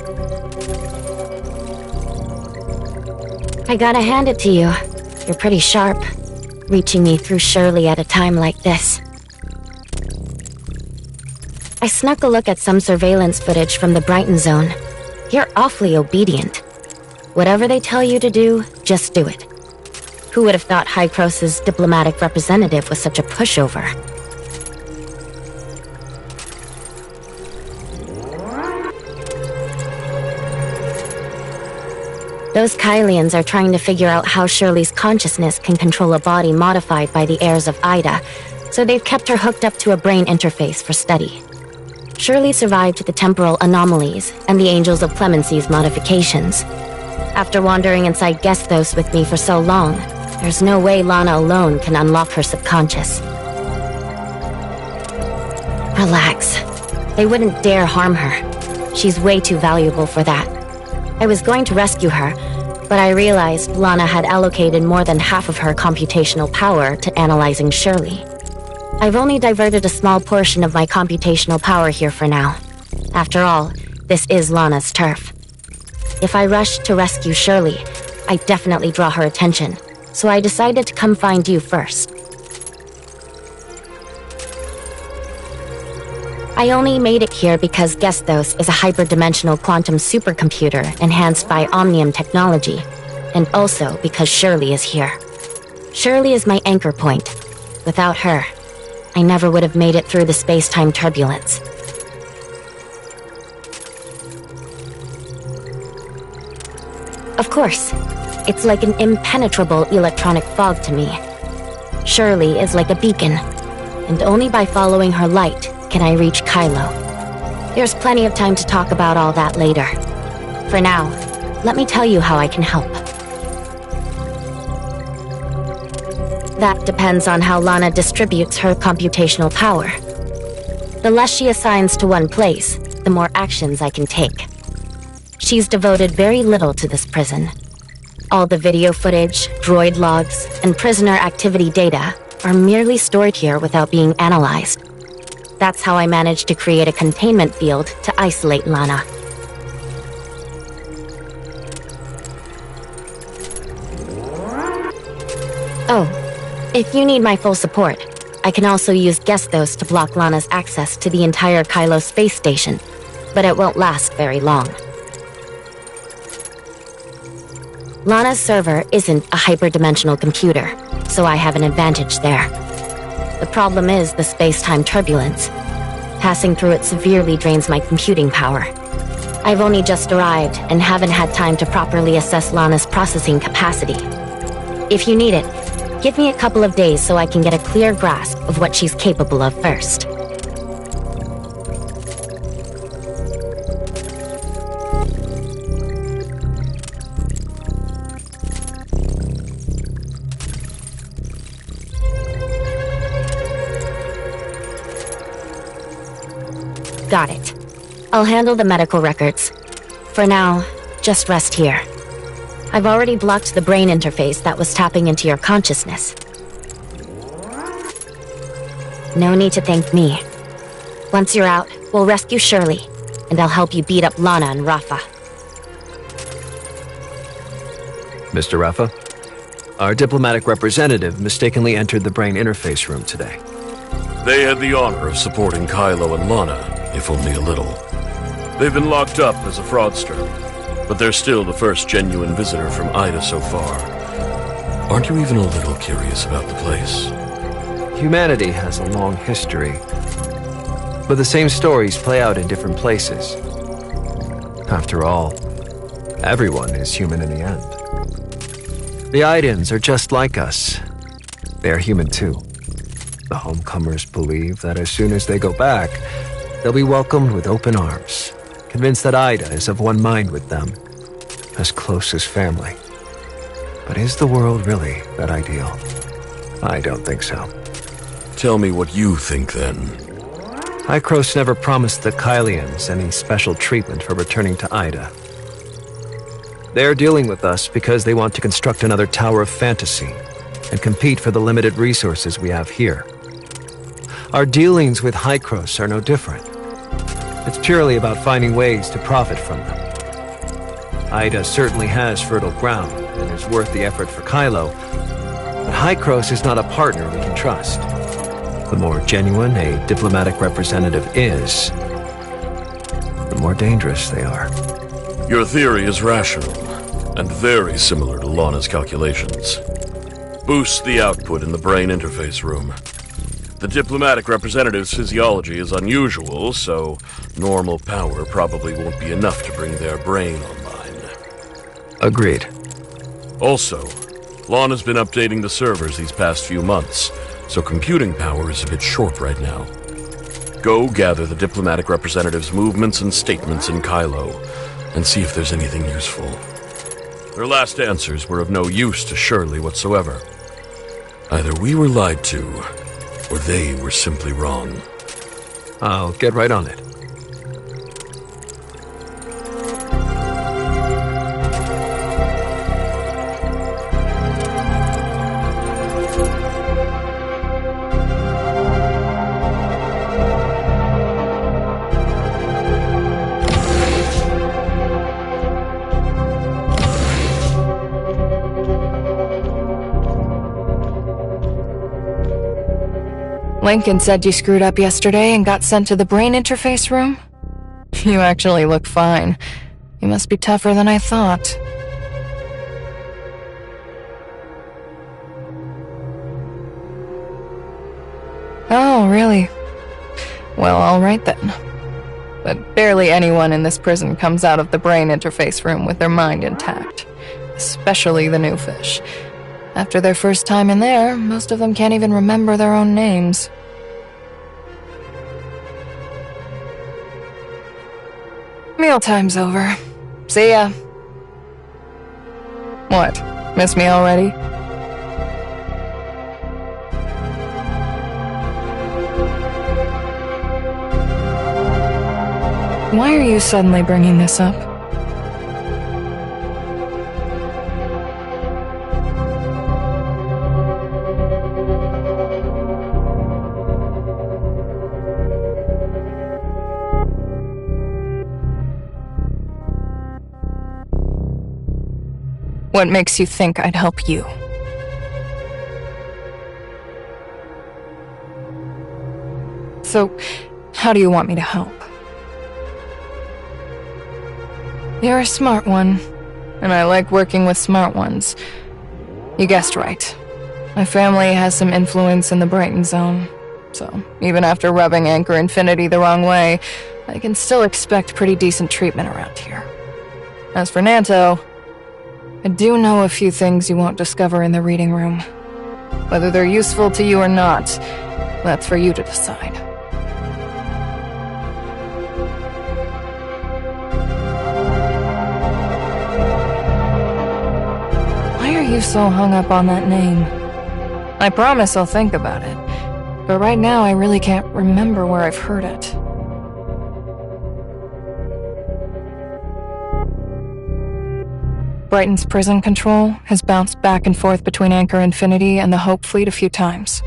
[SPEAKER 3] I gotta hand it to you. You're pretty sharp, reaching me through Shirley at a time like this. I snuck a look at some surveillance footage from the Brighton Zone. You're awfully obedient. Whatever they tell you to do, just do it. Who would have thought Hycrose's diplomatic representative was such a pushover? Those Kailians are trying to figure out how Shirley's consciousness can control a body modified by the heirs of Ida, so they've kept her hooked up to a brain interface for study. Shirley survived the temporal anomalies and the Angels of Clemency's modifications. After wandering inside Gesthos with me for so long, there's no way Lana alone can unlock her subconscious. Relax. They wouldn't dare harm her. She's way too valuable for that. I was going to rescue her, but I realized Lana had allocated more than half of her computational power to analyzing Shirley. I've only diverted a small portion of my computational power here for now. After all, this is Lana's turf. If I rushed to rescue Shirley, I'd definitely draw her attention, so I decided to come find you first. I only made it here because Gesthos is a hyperdimensional quantum supercomputer enhanced by Omnium technology, and also because Shirley is here. Shirley is my anchor point. Without her, I never would have made it through the space-time turbulence. Of course, it's like an impenetrable electronic fog to me. Shirley is like a beacon, and only by following her light can I reach Kailo. There's plenty of time to talk about all that later. For now, let me tell you how I can help. That depends on how Lana distributes her computational power. The less she assigns to one place, the more actions I can take. She's devoted very little to this prison. All the video footage, droid logs, and prisoner activity data are merely stored here without being analyzed. That's how I managed to create a containment field to isolate Lana. Oh, if you need my full support, I can also use Gesthos to block Lana's access to the entire Kailo space station, but it won't last very long. Lana's server isn't a hyperdimensional computer, so I have an advantage there. The problem is the space-time turbulence. Passing through it severely drains my computing power. I've only just arrived and haven't had time to properly assess Lana's processing capacity. If you need it, give me a couple of days so I can get a clear grasp of what she's capable of first. Got it. I'll handle the medical records. For now, just rest here. I've already blocked the brain interface that was tapping into your consciousness. No need to thank me. Once you're out, we'll rescue Shirley, and I'll help you beat up Lana and Rafa.
[SPEAKER 5] Mr. Rafa, our diplomatic representative mistakenly entered the brain interface room today.
[SPEAKER 7] They had the honor of supporting Kailo and Lana, if only a little. They've been locked up as a fraudster, but they're still the first genuine visitor from Ida so far. Aren't you even a little curious about the place?
[SPEAKER 5] Humanity has a long history, but the same stories play out in different places. After all, everyone is human in the end. The Idans are just like us. They are human too. The homecomers believe that as soon as they go back, they'll be welcomed with open arms, convinced that Ida is of one mind with them, as close as family. But is the world really that ideal? I don't think so.
[SPEAKER 7] Tell me what you think, then.
[SPEAKER 5] Hykros never promised the Kailians any special treatment for returning to Ida. They're dealing with us because they want to construct another Tower of Fantasy and compete for the limited resources we have here. Our dealings with Hykros are no different. It's purely about finding ways to profit from them. Ida certainly has fertile ground and is worth the effort for Kailo, but Hykros is not a partner we can trust. The more genuine a diplomatic representative is, the more dangerous they are.
[SPEAKER 7] Your theory is rational, and very similar to Lana's calculations. Boost the output in the brain interface room. The diplomatic representative's physiology is unusual, so normal power probably won't be enough to bring their brain online.
[SPEAKER 5] Agreed.
[SPEAKER 7] Also, Lana's been updating the servers these past few months, so computing power is a bit short right now. Go gather the diplomatic representatives' movements and statements in Kailo, and see if there's anything useful. Their last answers were of no use to Shirley whatsoever. Either we were lied to, or they were simply wrong.
[SPEAKER 5] I'll get right on it.
[SPEAKER 12] Lincoln said you screwed up yesterday and got sent to the brain interface room? You actually look fine. You must be tougher than I thought. Oh, really? Well, alright then. But barely anyone in this prison comes out of the brain interface room with their mind intact. Especially the new fish. After their first time in there, most of them can't even remember their own names. Mealtime's over. See ya. What? Miss me already? Why are you suddenly bringing this up? What makes you think I'd help you? So, how do you want me to help? You're a smart one, and I like working with smart ones. You guessed right. My family has some influence in the Brighton Zone, so even after rubbing Anchor Infinity the wrong way, I can still expect pretty decent treatment around here. As for Nanto, I do know a few things you won't discover in the reading room. Whether they're useful to you or not, that's for you to decide. Why are you so hung up on that name? I promise I'll think about it, but right now I really can't remember where I've heard it. Brighton's prison control has bounced back and forth between Anchor Infinity and the Hope Fleet a few times.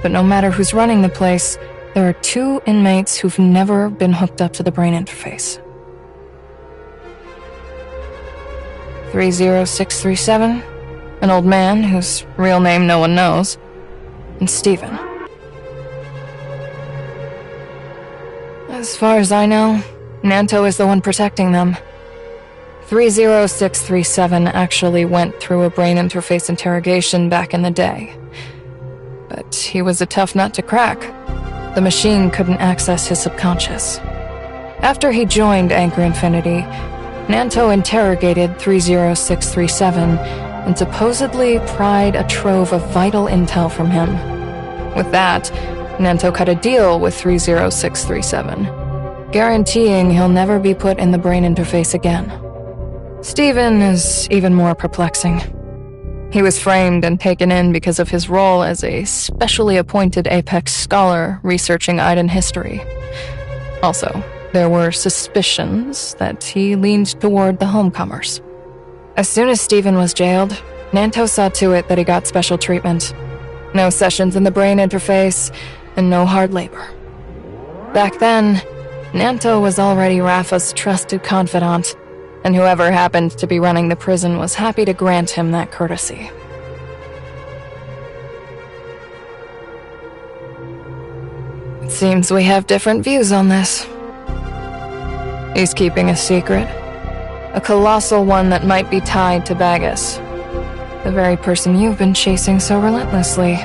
[SPEAKER 12] But no matter who's running the place, there are 2 inmates who've never been hooked up to the brain interface. 30637, an old man whose real name no one knows, and Steven. As far as I know, Nanto is the one protecting them. 30637 actually went through a brain interface interrogation back in the day. But he was a tough nut to crack. The machine couldn't access his subconscious. After he joined Anchor Infinity, Nanto interrogated 30637 and supposedly pried a trove of vital intel from him. With that, Nanto cut a deal with 30637, guaranteeing he'll never be put in the brain interface again. Steven is even more perplexing. He was framed and taken in because of his role as a specially appointed Apex scholar researching Iden history. Also, there were suspicions that he leaned toward the homecomers. As soon as Steven was jailed, Nanto saw to it that he got special treatment. No sessions in the brain interface, and no hard labor. Back then, Nanto was already Rafa's trusted confidant, and whoever happened to be running the prison was happy to grant him that courtesy. It seems we have different views on this. He's keeping a secret. A colossal one that might be tied to Bagus, the very person you've been chasing so relentlessly.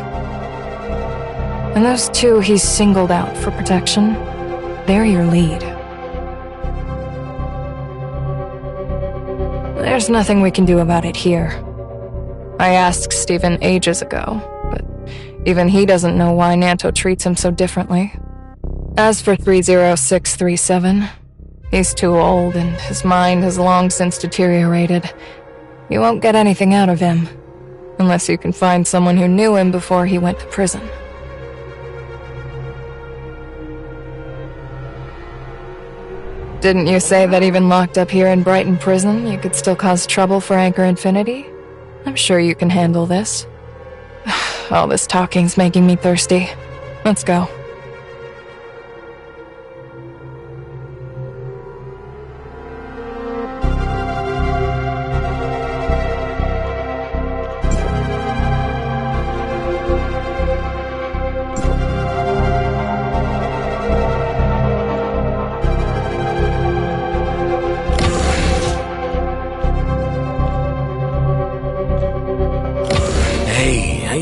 [SPEAKER 12] And those 2 he's singled out for protection, they're your lead. There's nothing we can do about it here. I asked Steven ages ago, but even he doesn't know why Nanto treats him so differently. As for 30637, he's too old and his mind has long since deteriorated. You won't get anything out of him, unless you can find someone who knew him before he went to prison. Didn't you say that even locked up here in Brighton Prison, you could still cause trouble for Anchor Infinity? I'm sure you can handle this. All this talking's making me thirsty. Let's go.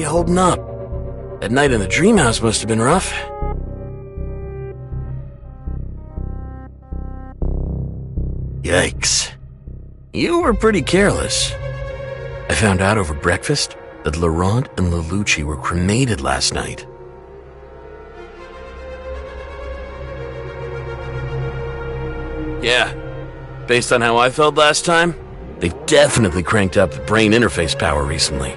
[SPEAKER 7] Holding up. That night in the dream house must have been rough. Yikes. You were pretty careless. I found out over breakfast that Laurent and Lelouch were cremated last night. Yeah, based on how I felt last time, they've definitely cranked up the brain interface power recently.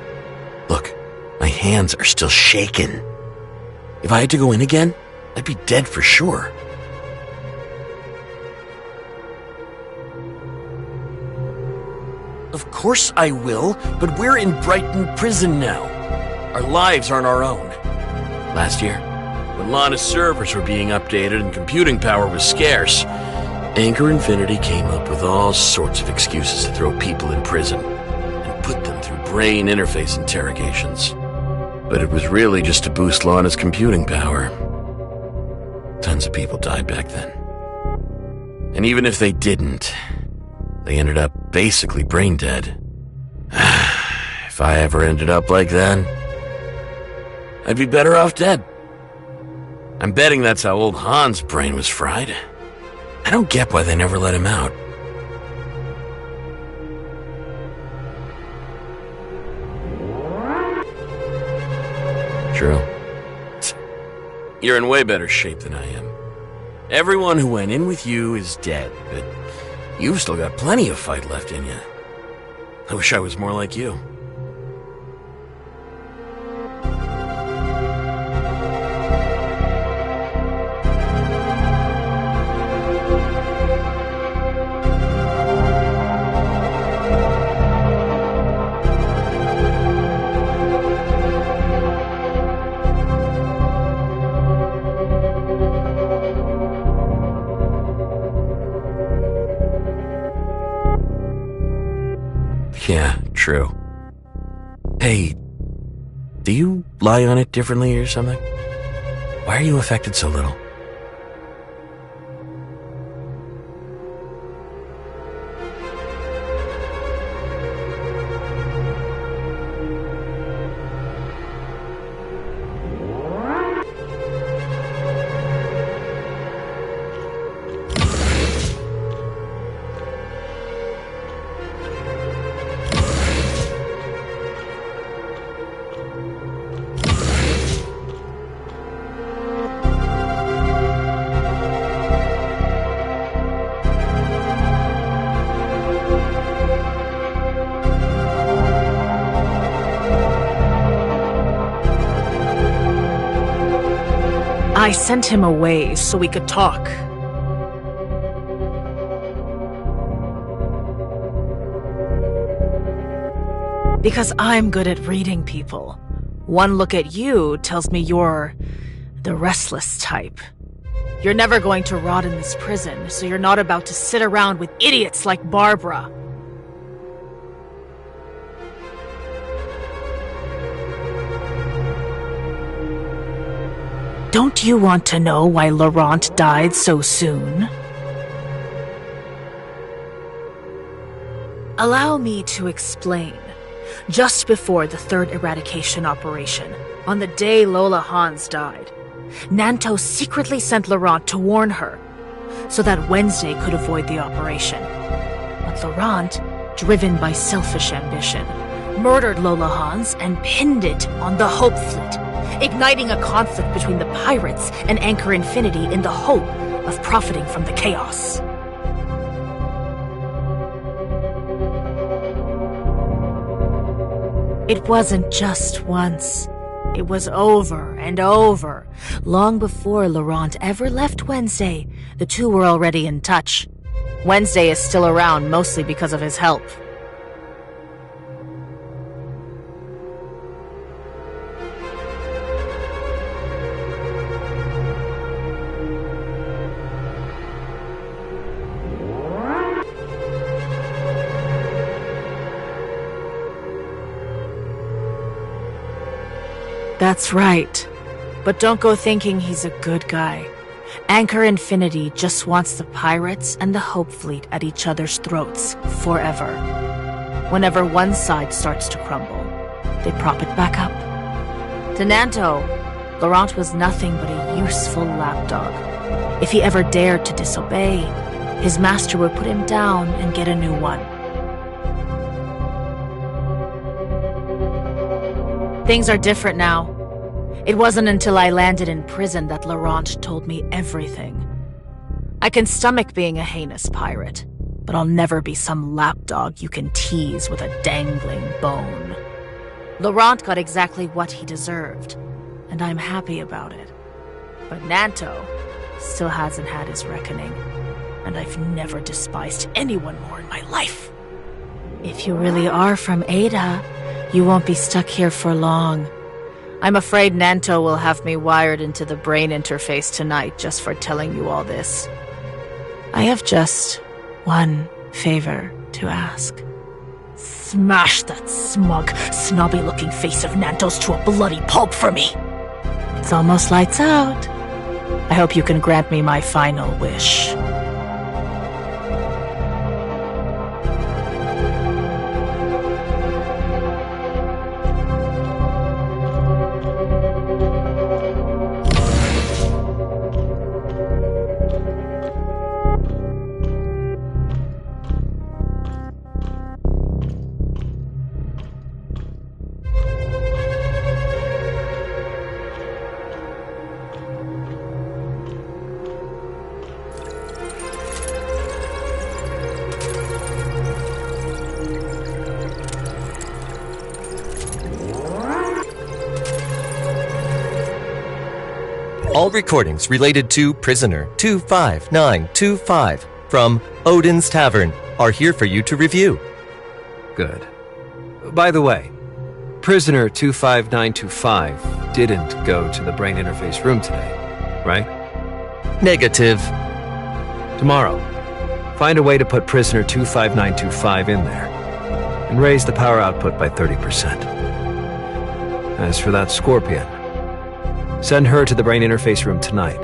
[SPEAKER 7] Look. My hands are still shaking. If I had to go in again, I'd be dead for sure. Of course I will, but we're in Brighton Prison now. Our lives aren't our own. Last year, when Lana's servers were being updated and computing power was scarce, Anchor Infinity came up with all sorts of excuses to throw people in prison and put them through brain interface interrogations. But it was really just to boost Lana's computing power. Tons of people died back then. And even if they didn't, they ended up basically brain dead. If I ever ended up like that, I'd be better off dead. I'm betting that's how old Han's brain was fried. I don't get why they never let him out. True. You're in way better shape than I am. Everyone who went in with you is dead, but you've still got plenty of fight left in you. I wish I was more like you. Yeah, true. Hey, do you lie on it differently or something? Why are you affected so little?
[SPEAKER 6] I sent him away so we could talk. Because I'm good at reading people. One look at you tells me you're the restless type. You're never going to rot in this prison, so you're not about to sit around with idiots like Barbara. Don't you want to know why Laurent died so soon? Allow me to explain. Just before the third eradication operation, on the day Lola Hans died, Nanto secretly sent Laurent to warn her, so that Wednesday could avoid the operation. But Laurent, driven by selfish ambition, murdered Lola Hans, and pinned it on the Hope Fleet, igniting a conflict between the pirates and Anchor Infinity in the hope of profiting from the chaos. It wasn't just once. It was over and over. Long before Laurent ever left Wednesday, the two were already in touch. Wednesday is still around mostly because of his help. That's right. But don't go thinking he's a good guy. Anchor Infinity just wants the pirates and the Hope Fleet at each other's throats forever. Whenever one side starts to crumble, they prop it back up. To Nanto, Laurent was nothing but a useful lapdog. If he ever dared to disobey, his master would put him down and get a new one. Things are different now. It wasn't until I landed in prison that Laurent told me everything. I can stomach being a heinous pirate, but I'll never be some lapdog you can tease with a dangling bone. Laurent got exactly what he deserved, and I'm happy about it. But Nanto still hasn't had his reckoning, and I've never despised anyone more in my life. If you really are from Ada, you won't be stuck here for long. I'm afraid Nanto will have me wired into the brain interface tonight just for telling you all this. I have just one favor to ask. Smash that smug, snobby-looking face of Nanto's to a bloody pulp for me. It's almost lights out. I hope you can grant me my final wish.
[SPEAKER 1] All recordings related to Prisoner 25925 from Odin's Tavern are here for you to review.
[SPEAKER 5] Good. By the way, Prisoner 25925 didn't go to the brain interface room today, right?
[SPEAKER 1] Negative.
[SPEAKER 5] Tomorrow, find a way to put Prisoner 25925 in there, and raise the power output by 30%. As for that Scorpion, send her to the brain interface room tonight.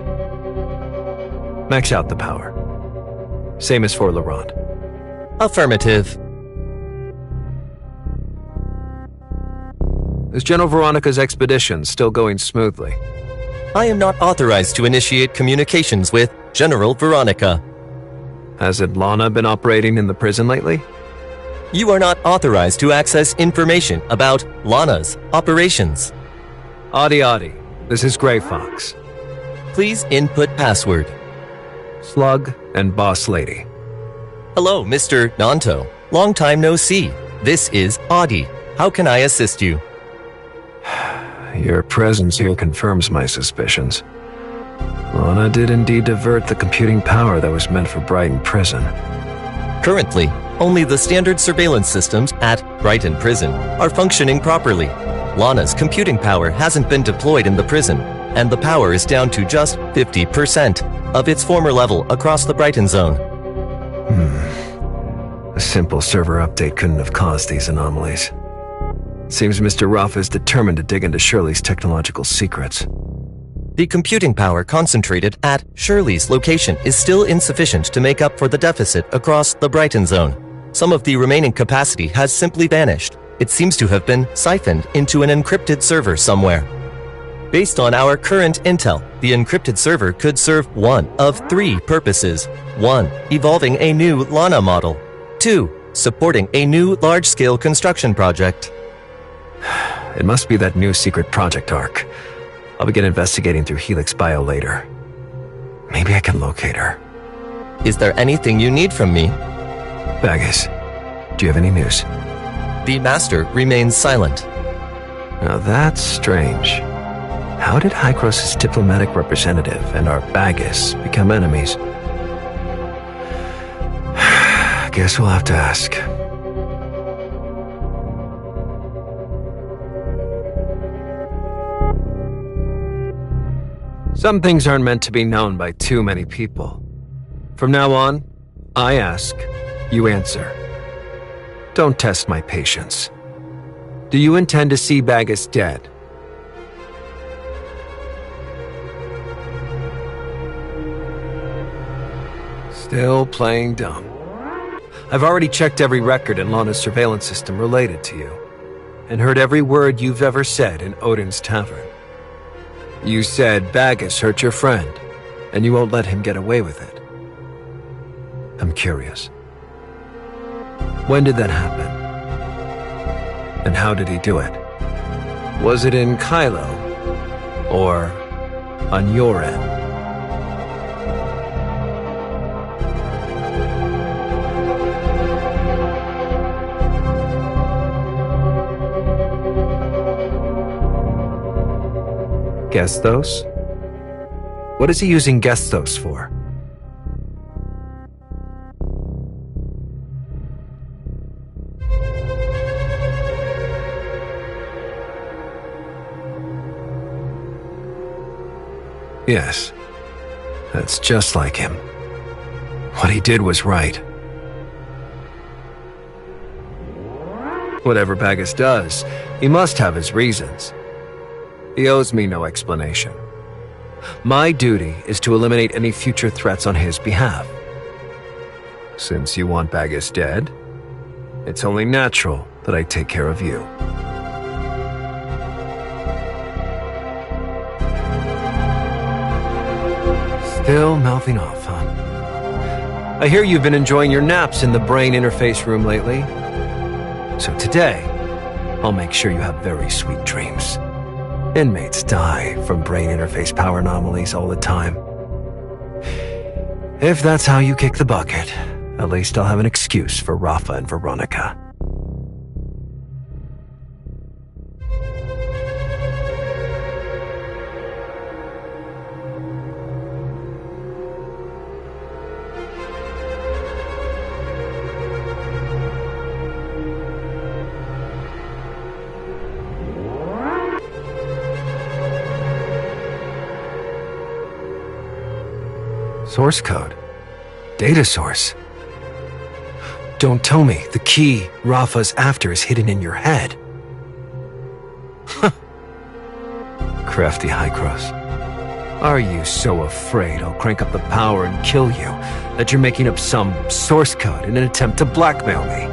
[SPEAKER 5] Max out the power. Same as for Laurent.
[SPEAKER 1] Affirmative.
[SPEAKER 5] Is General Veronica's expedition still going smoothly?
[SPEAKER 1] I am not authorized to initiate communications with General Veronica.
[SPEAKER 5] Hasn't Lana been operating in the prison lately?
[SPEAKER 1] You are not authorized to access information about Lana's operations.
[SPEAKER 5] Adi, this is Grey Fox.
[SPEAKER 1] Please input password.
[SPEAKER 5] Slug and Boss Lady.
[SPEAKER 1] Hello, Mr. Nanto. Long time no see. This is Adi. How can I assist you?
[SPEAKER 5] Your presence here confirms my suspicions. Lana did indeed divert the computing power that was meant for Brighton Prison.
[SPEAKER 1] Currently, only the standard surveillance systems at Brighton Prison are functioning properly. Lana's computing power hasn't been deployed in the prison, and the power is down to just 50% of its former level across the Brighton zone.
[SPEAKER 5] A simple server update couldn't have caused these anomalies. Seems Mr. Ruff is determined to dig into Shirley's technological secrets.
[SPEAKER 1] The computing power concentrated at Shirley's location is still insufficient to make up for the deficit across the Brighton zone. Some of the remaining capacity has simply vanished. It seems to have been siphoned into an encrypted server somewhere. Based on our current intel, the encrypted server could serve one of three purposes. 1. Evolving a new Lana model. 2. Supporting a new large-scale construction project.
[SPEAKER 5] It must be that new secret project arc. I'll begin investigating through Helix Bio later. Maybe I can locate her.
[SPEAKER 1] Is there anything you need from me?
[SPEAKER 5] Bagus, do you have any news?
[SPEAKER 1] The Master remains silent.
[SPEAKER 5] Now that's strange. How did Hykros' diplomatic representative and our Bagus become enemies? Guess we'll have to ask. Some things aren't meant to be known by too many people. From now on, I ask, you answer. Don't test my patience. Do you intend to see Bagus dead? Still playing dumb. I've already checked every record in Lana's surveillance system related to you, and heard every word you've ever said in Odin's Tavern. You said Bagus hurt your friend, and you won't let him get away with it. I'm curious. When did that happen? And how did he do it? Was it in Kailo? Or on your end? Gestos? What is he using Gestos for? Yes, that's just like him. What he did was right. Whatever Bagus does, he must have his reasons. He owes me no explanation. My duty is to eliminate any future threats on his behalf. Since you want Bagus dead, it's only natural that I take care of you. Still mouthing off, huh? I hear you've been enjoying your naps in the brain interface room lately. So today, I'll make sure you have very sweet dreams. Inmates die from brain interface power anomalies all the time. If that's how you kick the bucket, at least I'll have an excuse for Rafa and Veronica. Source code? Data source? Don't tell me the key Rafa's after is hidden in your head. Crafty Hykros. Are you so afraid I'll crank up the power and kill you that you're making up some source code in an attempt to blackmail me?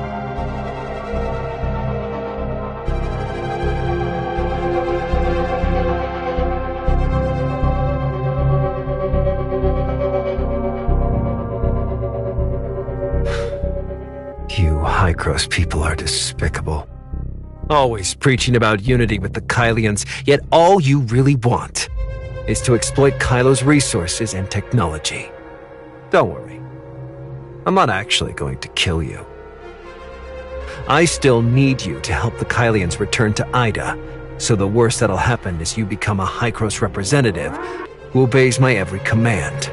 [SPEAKER 5] Hykros people are despicable. Always preaching about unity with the Kailians, yet all you really want is to exploit Kailo's resources and technology. Don't worry. I'm not actually going to kill you. I still need you to help the Kailians return to Ida, so the worst that'll happen is you become a Hykros representative who obeys my every command.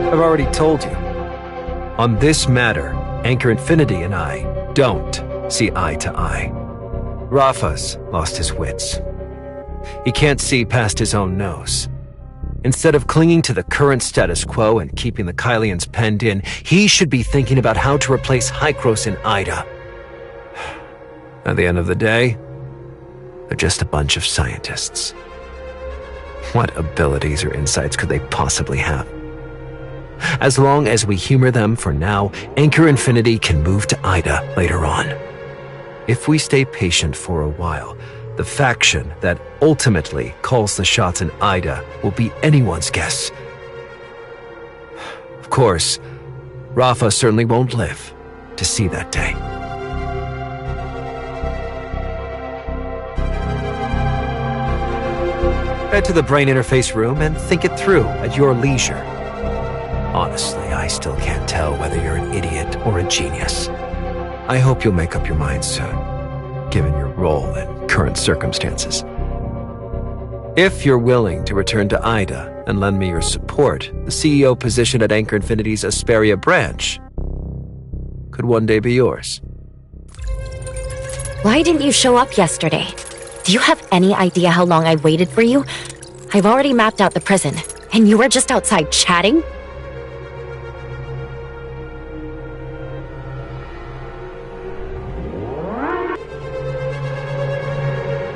[SPEAKER 5] I've already told you. On this matter, Anchor Infinity and I don't see eye to eye. Rafa's lost his wits. He can't see past his own nose. Instead of clinging to the current status quo and keeping the Kailians penned in, he should be thinking about how to replace Hykros and Ida. At the end of the day, they're just a bunch of scientists. What abilities or insights could they possibly have? As long as we humor them for now, Anchor Infinity can move to Ida later on. If we stay patient for a while, the faction that ultimately calls the shots in Ida will be anyone's guess. Of course, Rafa certainly won't live to see that day. Head to the brain interface room and think it through at your leisure. Honestly, I still can't tell whether you're an idiot or a genius. I hope you'll make up your mind soon, given your role and current circumstances. If you're willing to return to Ida and lend me your support, the CEO position at Anchor Infinity's Asperia branch could one day be yours.
[SPEAKER 3] Why didn't you show up yesterday? Do you have any idea how long I waited for you? I've already mapped out the prison, and you were just outside chatting?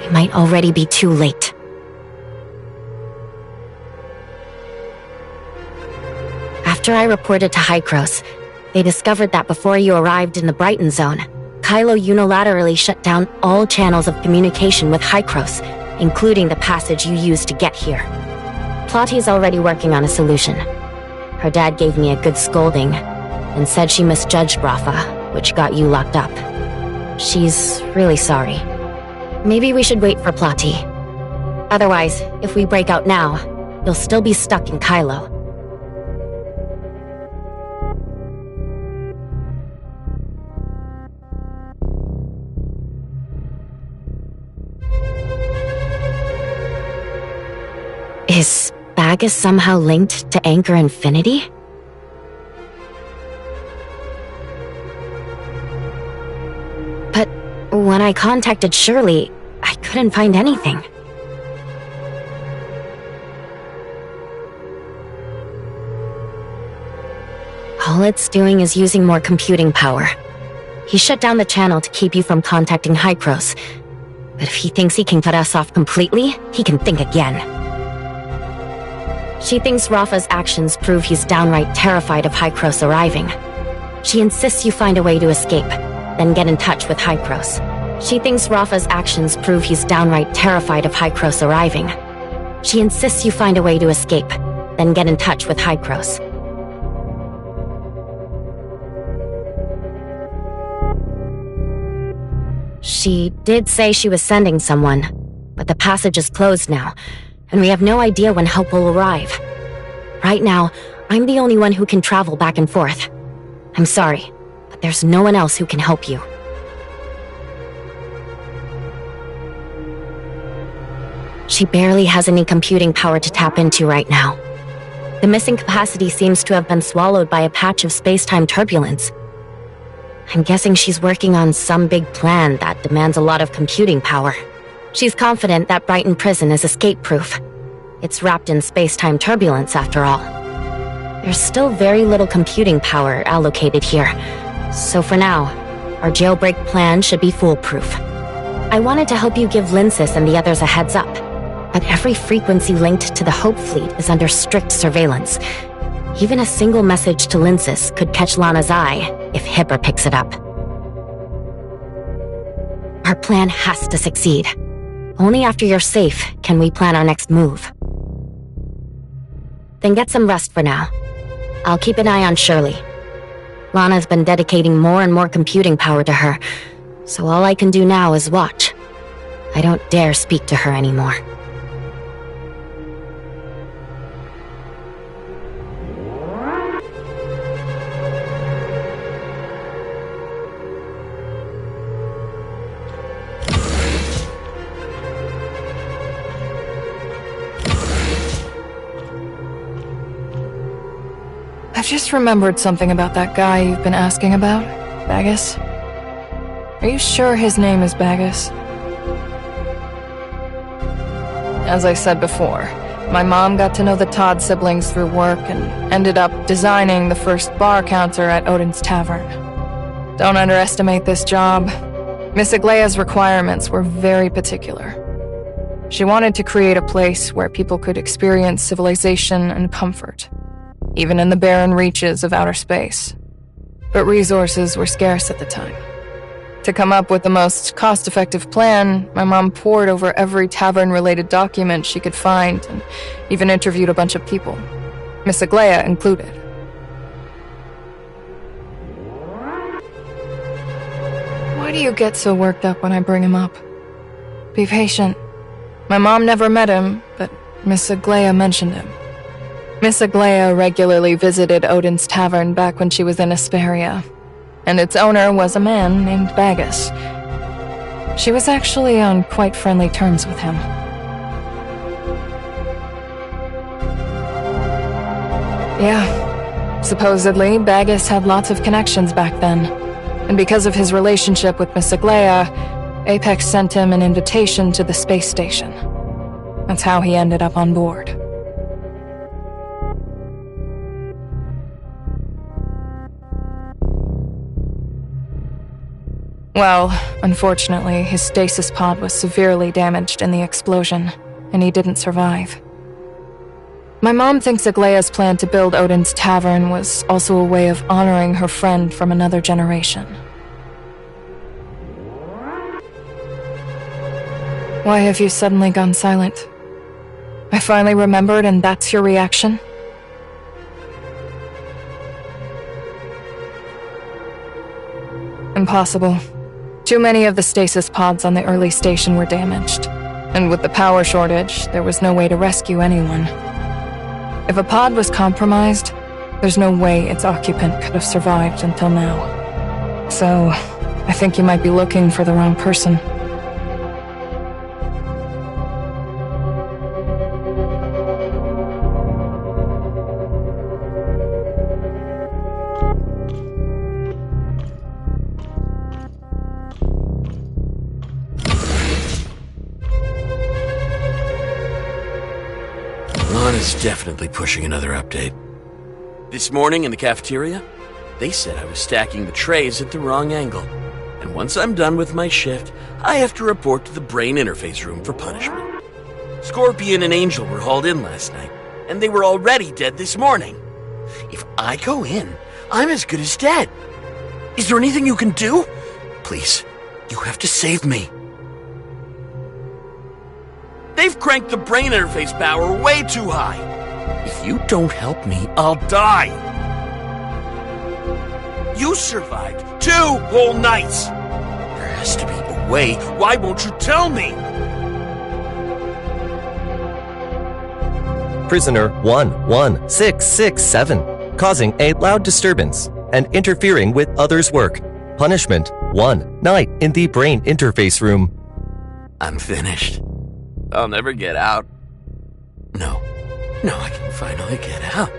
[SPEAKER 3] It might already be too late. After I reported to Hykros, they discovered that before you arrived in the Brighton Zone, Kailo unilaterally shut down all channels of communication with Hykros, including the passage you used to get here. Plotty's already working on a solution. Her dad gave me a good scolding and said she misjudged Rafa, which got you locked up. She's really sorry. Maybe we should wait for Plotty. Otherwise, if we break out now, you'll still be stuck in Kailo. Is Bagus somehow linked to Anchor Infinity? But when I contacted Shirley, I couldn't find anything. All it's doing is using more computing power. He shut down the channel to keep you from contacting Hykros. But if he thinks he can cut us off completely, he can think again. She thinks Rafa's actions prove he's downright terrified of Hykros arriving. She insists you find a way to escape, then get in touch with Hykros. She thinks Rafa's actions prove he's downright terrified of Hykros arriving. She insists you find a way to escape, then get in touch with Hykros. She did say she was sending someone, but the passage is closed now, and we have no idea when help will arrive. Right now, I'm the only one who can travel back and forth. I'm sorry, but there's no one else who can help you. She barely has any computing power to tap into right now. The missing capacity seems to have been swallowed by a patch of space-time turbulence. I'm guessing she's working on some big plan that demands a lot of computing power. She's confident that Brighton Prison is escape-proof. It's wrapped in space-time turbulence, after all. There's still very little computing power allocated here, so for now, our jailbreak plan should be foolproof. I wanted to help you give Lindsys and the others a heads up, but every frequency linked to the Hope Fleet is under strict surveillance. Even a single message to Lindsys could catch Lana's eye if Hipper picks it up. Our plan has to succeed. Only after you're safe can we plan our next move. Then get some rest for now. I'll keep an eye on Shirley. Lana's been dedicating more and more computing power to her, so all I can do now is watch. I don't dare speak to her anymore.
[SPEAKER 12] I've just remembered something about that guy you've been asking about, Bagus. Are you sure his name is Bagus? As I said before, my mom got to know the Todd siblings through work and ended up designing the first bar counter at Odin's Tavern. Don't underestimate this job. Miss Aglaya's requirements were very particular. She wanted to create a place where people could experience civilization and comfort, even in the barren reaches of outer space. But resources were scarce at the time. To come up with the most cost-effective plan, my mom pored over every tavern-related document she could find and even interviewed a bunch of people, Miss Aglaia included. Why do you get so worked up when I bring him up? Be patient. My mom never met him, but Miss Aglaia mentioned him. Miss Aglaia regularly visited Odin's tavern back when she was in Asperia, and its owner was a man named Bagus. She was actually on quite friendly terms with him. Yeah, supposedly Bagus had lots of connections back then, and because of his relationship with Miss Aglaia, Apex sent him an invitation to the space station. That's how he ended up on board. Well, unfortunately, his stasis pod was severely damaged in the explosion, and he didn't survive. My mom thinks Aglaia's plan to build Odin's tavern was also a way of honoring her friend from another generation. Why have you suddenly gone silent? I finally remembered and that's your reaction? Impossible. Too many of the stasis pods on the early station were damaged, and with the power shortage, there was no way to rescue anyone. If a pod was compromised, there's no way its occupant could have survived until now. So, I think you might be looking for the wrong person.
[SPEAKER 7] Lana's definitely pushing another update. This morning in the cafeteria, they said I was stacking the trays at the wrong angle. And once I'm done with my shift, I have to report to the brain interface room for punishment. Scorpion and Angel were hauled in last night, and they were already dead this morning. If I go in, I'm as good as dead. Is there anything you can do? Please, you have to save me. They've cranked the brain interface power way too high. If you don't help me, I'll die. You survived 2 whole nights. There has to be a way. Why won't you tell me?
[SPEAKER 1] Prisoner 11667, causing a loud disturbance and interfering with others' work. Punishment: 1 night in the brain interface room.
[SPEAKER 7] I'm finished. I'll never get out. No, I can finally get out.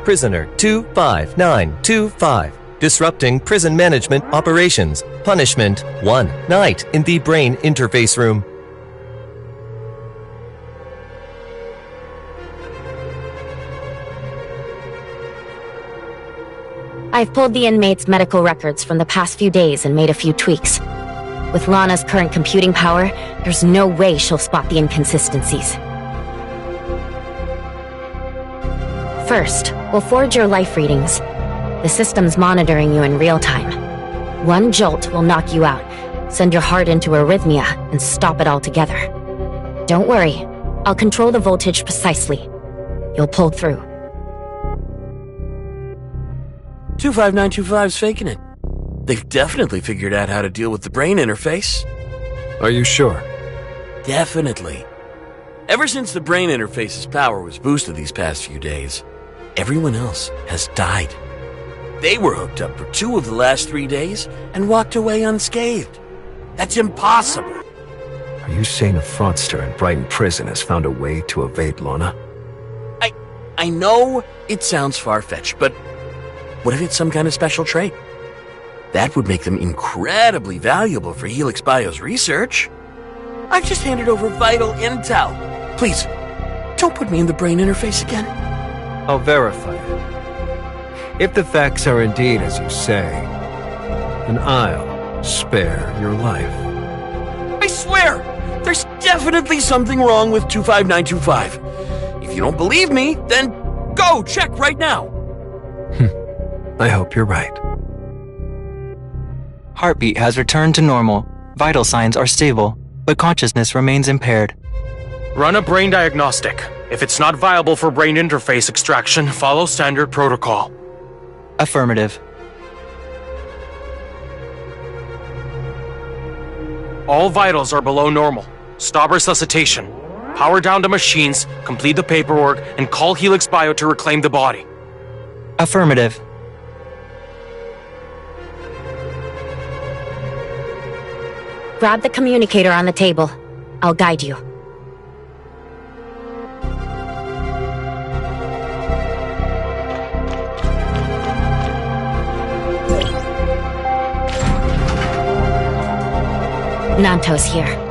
[SPEAKER 1] Prisoner 25925, disrupting prison management operations. Punishment: 1 night in the brain interface room.
[SPEAKER 3] I've pulled the inmates' medical records from the past few days and made a few tweaks. With Lana's current computing power, there's no way she'll spot the inconsistencies. First, we'll forge your life readings. The system's monitoring you in real time. 1 jolt will knock you out, send your heart into arrhythmia, and stop it altogether. Don't worry, I'll control the voltage precisely. You'll pull through.
[SPEAKER 7] 25925's faking it. They've definitely figured out how to deal with the brain interface.
[SPEAKER 5] Are you sure?
[SPEAKER 7] Definitely. Ever since the brain interface's power was boosted these past few days, everyone else has died. They were hooked up for 2 of the last 3 days and walked away unscathed. That's impossible.
[SPEAKER 5] Are you saying a fraudster in Brighton Prison has found a way to evade Lana?
[SPEAKER 7] I know it sounds far-fetched, but what if it's some kind of special trait? That would make them incredibly valuable for Helix Bio's research. I've just handed over vital intel. Please, don't put me in the brain interface again.
[SPEAKER 5] I'll verify it. If the facts are indeed as you say, then I'll spare your life.
[SPEAKER 7] I swear, there's definitely something wrong with 25925. If you don't believe me, then go check right now.
[SPEAKER 5] I hope you're right.
[SPEAKER 10] Heartbeat has returned to normal. Vital signs are stable, but consciousness remains impaired.
[SPEAKER 8] Run a brain diagnostic. If it's not viable for brain interface extraction, follow standard protocol.
[SPEAKER 10] Affirmative.
[SPEAKER 8] All vitals are below normal. Stop resuscitation. Power down the machines, complete the paperwork, and call Helix Bio to reclaim the body.
[SPEAKER 10] Affirmative.
[SPEAKER 3] Grab the communicator on the table. I'll guide you. Nanto's here.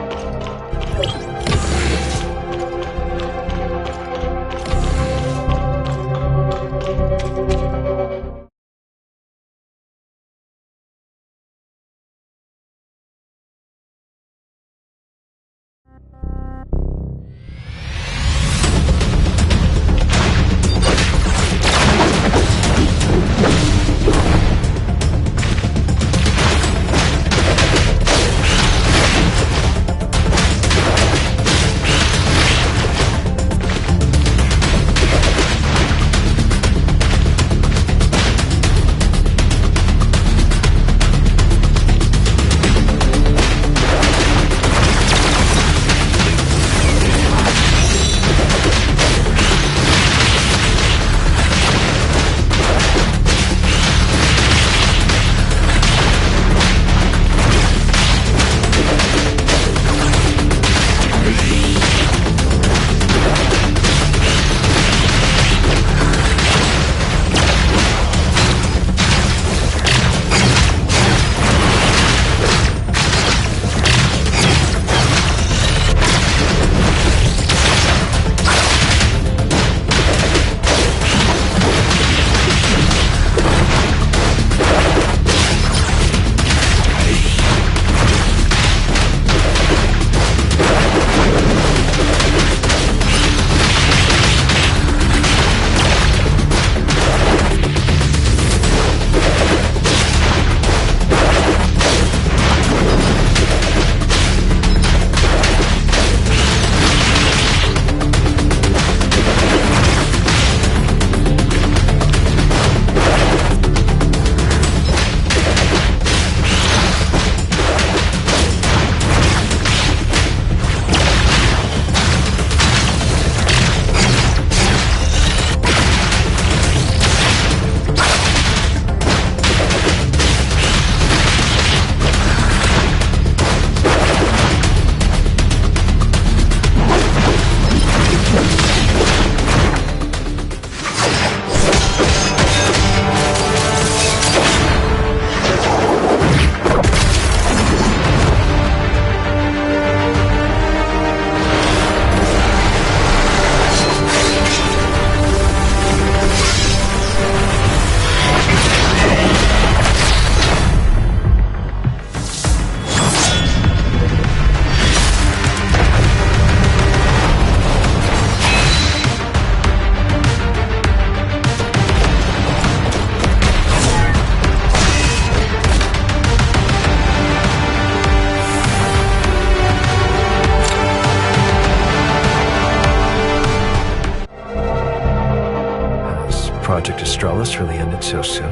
[SPEAKER 5] Project Astralis really ended so soon?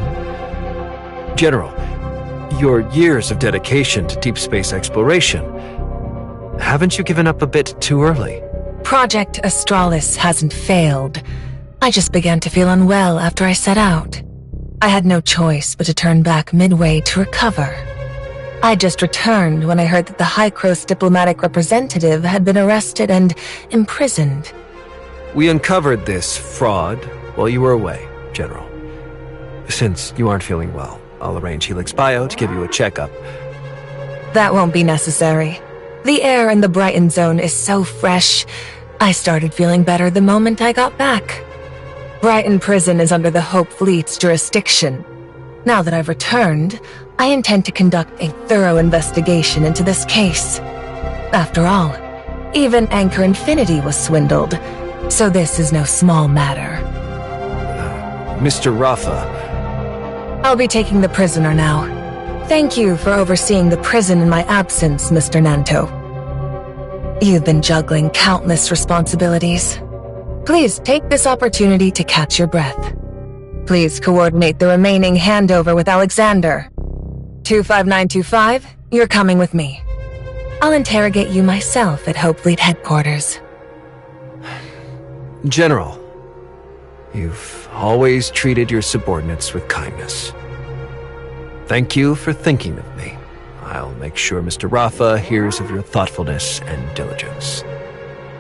[SPEAKER 5] General, your years of dedication to deep space exploration, haven't you given up a bit too early?
[SPEAKER 12] Project Astralis hasn't failed. I just began to feel unwell after I set out. I had no choice but to turn back midway to recover. I just returned when I heard that the Hykros diplomatic representative had been arrested and imprisoned.
[SPEAKER 5] We uncovered this fraud while you were away, General. Since you aren't feeling well, I'll arrange Helix Bio to give you a checkup.
[SPEAKER 12] That won't be necessary. The air in the Brighton Zone is so fresh. I started feeling better the moment I got back. Brighton Prison is under the Hope Fleet's jurisdiction. Now that I've returned, I intend to conduct a thorough investigation into this case. After all, even Anchor Infinity was swindled, so this is no small matter.
[SPEAKER 5] Mr. Rafa.
[SPEAKER 12] I'll be taking the prisoner now. Thank you for overseeing the prison in my absence, Mr. Nanto. You've been juggling countless responsibilities. Please take this opportunity to catch your breath. Please coordinate the remaining handover with Alexander. 25925, you're coming with me. I'll interrogate you myself at Hope Fleet headquarters.
[SPEAKER 5] General, you've always treated your subordinates with kindness. Thank you for thinking of me. I'll make sure Mr. Rafa hears of your thoughtfulness and diligence.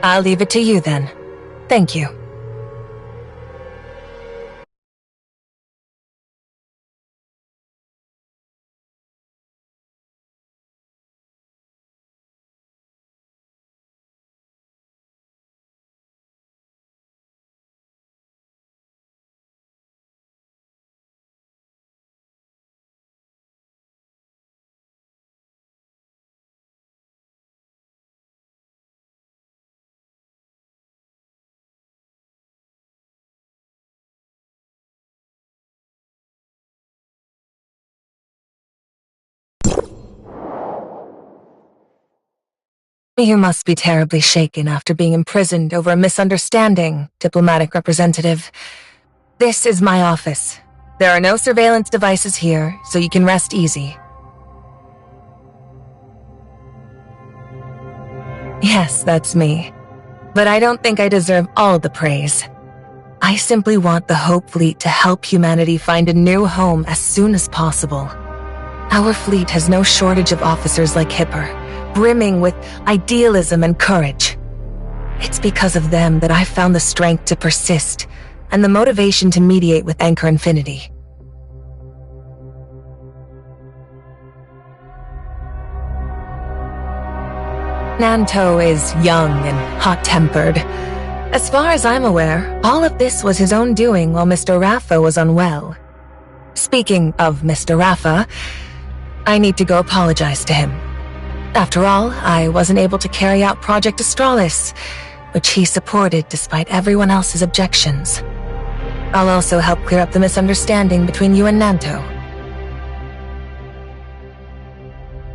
[SPEAKER 12] I'll leave it to you then. Thank you. You must be terribly shaken after being imprisoned over a misunderstanding, diplomatic representative. This is my office. There are no surveillance devices here, so you can rest easy. Yes, that's me. But I don't think I deserve all the praise. I simply want the Hope Fleet to help humanity find a new home as soon as possible. Our fleet has no shortage of officers like Hipper, brimming with idealism and courage. It's because of them that I've found the strength to persist and the motivation to mediate with Anchor Infinity. Nanto is young and hot-tempered. As far as I'm aware, all of this was his own doing while Mr. Rafa was unwell. Speaking of Mr. Rafa, I need to go apologize to him. After all, I wasn't able to carry out Project Astralis, which he supported despite everyone else's objections. I'll also help clear up the misunderstanding between you and Nanto.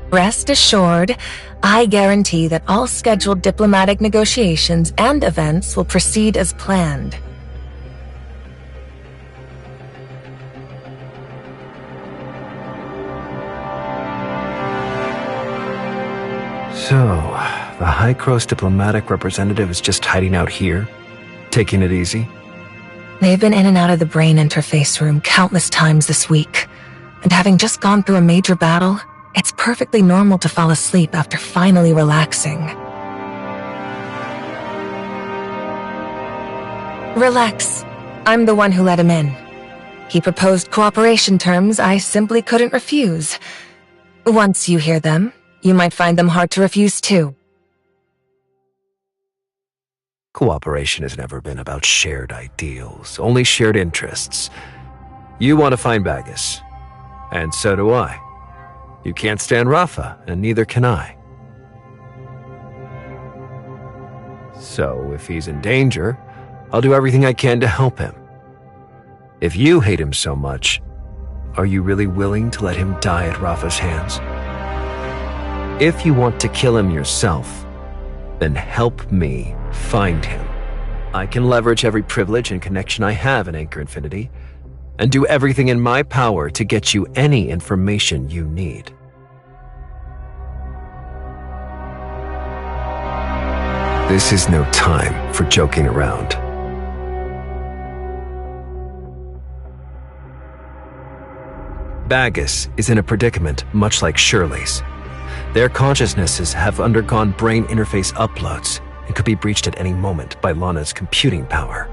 [SPEAKER 12] Rest assured, I guarantee that all scheduled diplomatic negotiations and events will proceed as planned.
[SPEAKER 5] So, the High Cross diplomatic representative is just hiding out here, taking it easy?
[SPEAKER 12] They've been in and out of the brain interface room countless times this week, and having just gone through a major battle, it's perfectly normal to fall asleep after finally relaxing. Relax. I'm the one who let him in. He proposed cooperation terms I simply couldn't refuse. Once you hear them, you might find them hard to refuse too.
[SPEAKER 5] Cooperation has never been about shared ideals, only shared interests. You want to find Bagus, and so do I. You can't stand Rafa, and neither can I. So, if he's in danger, I'll do everything I can to help him. If you hate him so much, are you really willing to let him die at Rafa's hands? If you want to kill him yourself, then help me find him. I can leverage every privilege and connection I have in Anchor Infinity, and do everything in my power to get you any information you need. This is no time for joking around. Bagus is in a predicament much like Shirley's. Their consciousnesses have undergone brain interface uploads and could be breached at any moment by Lana's computing power.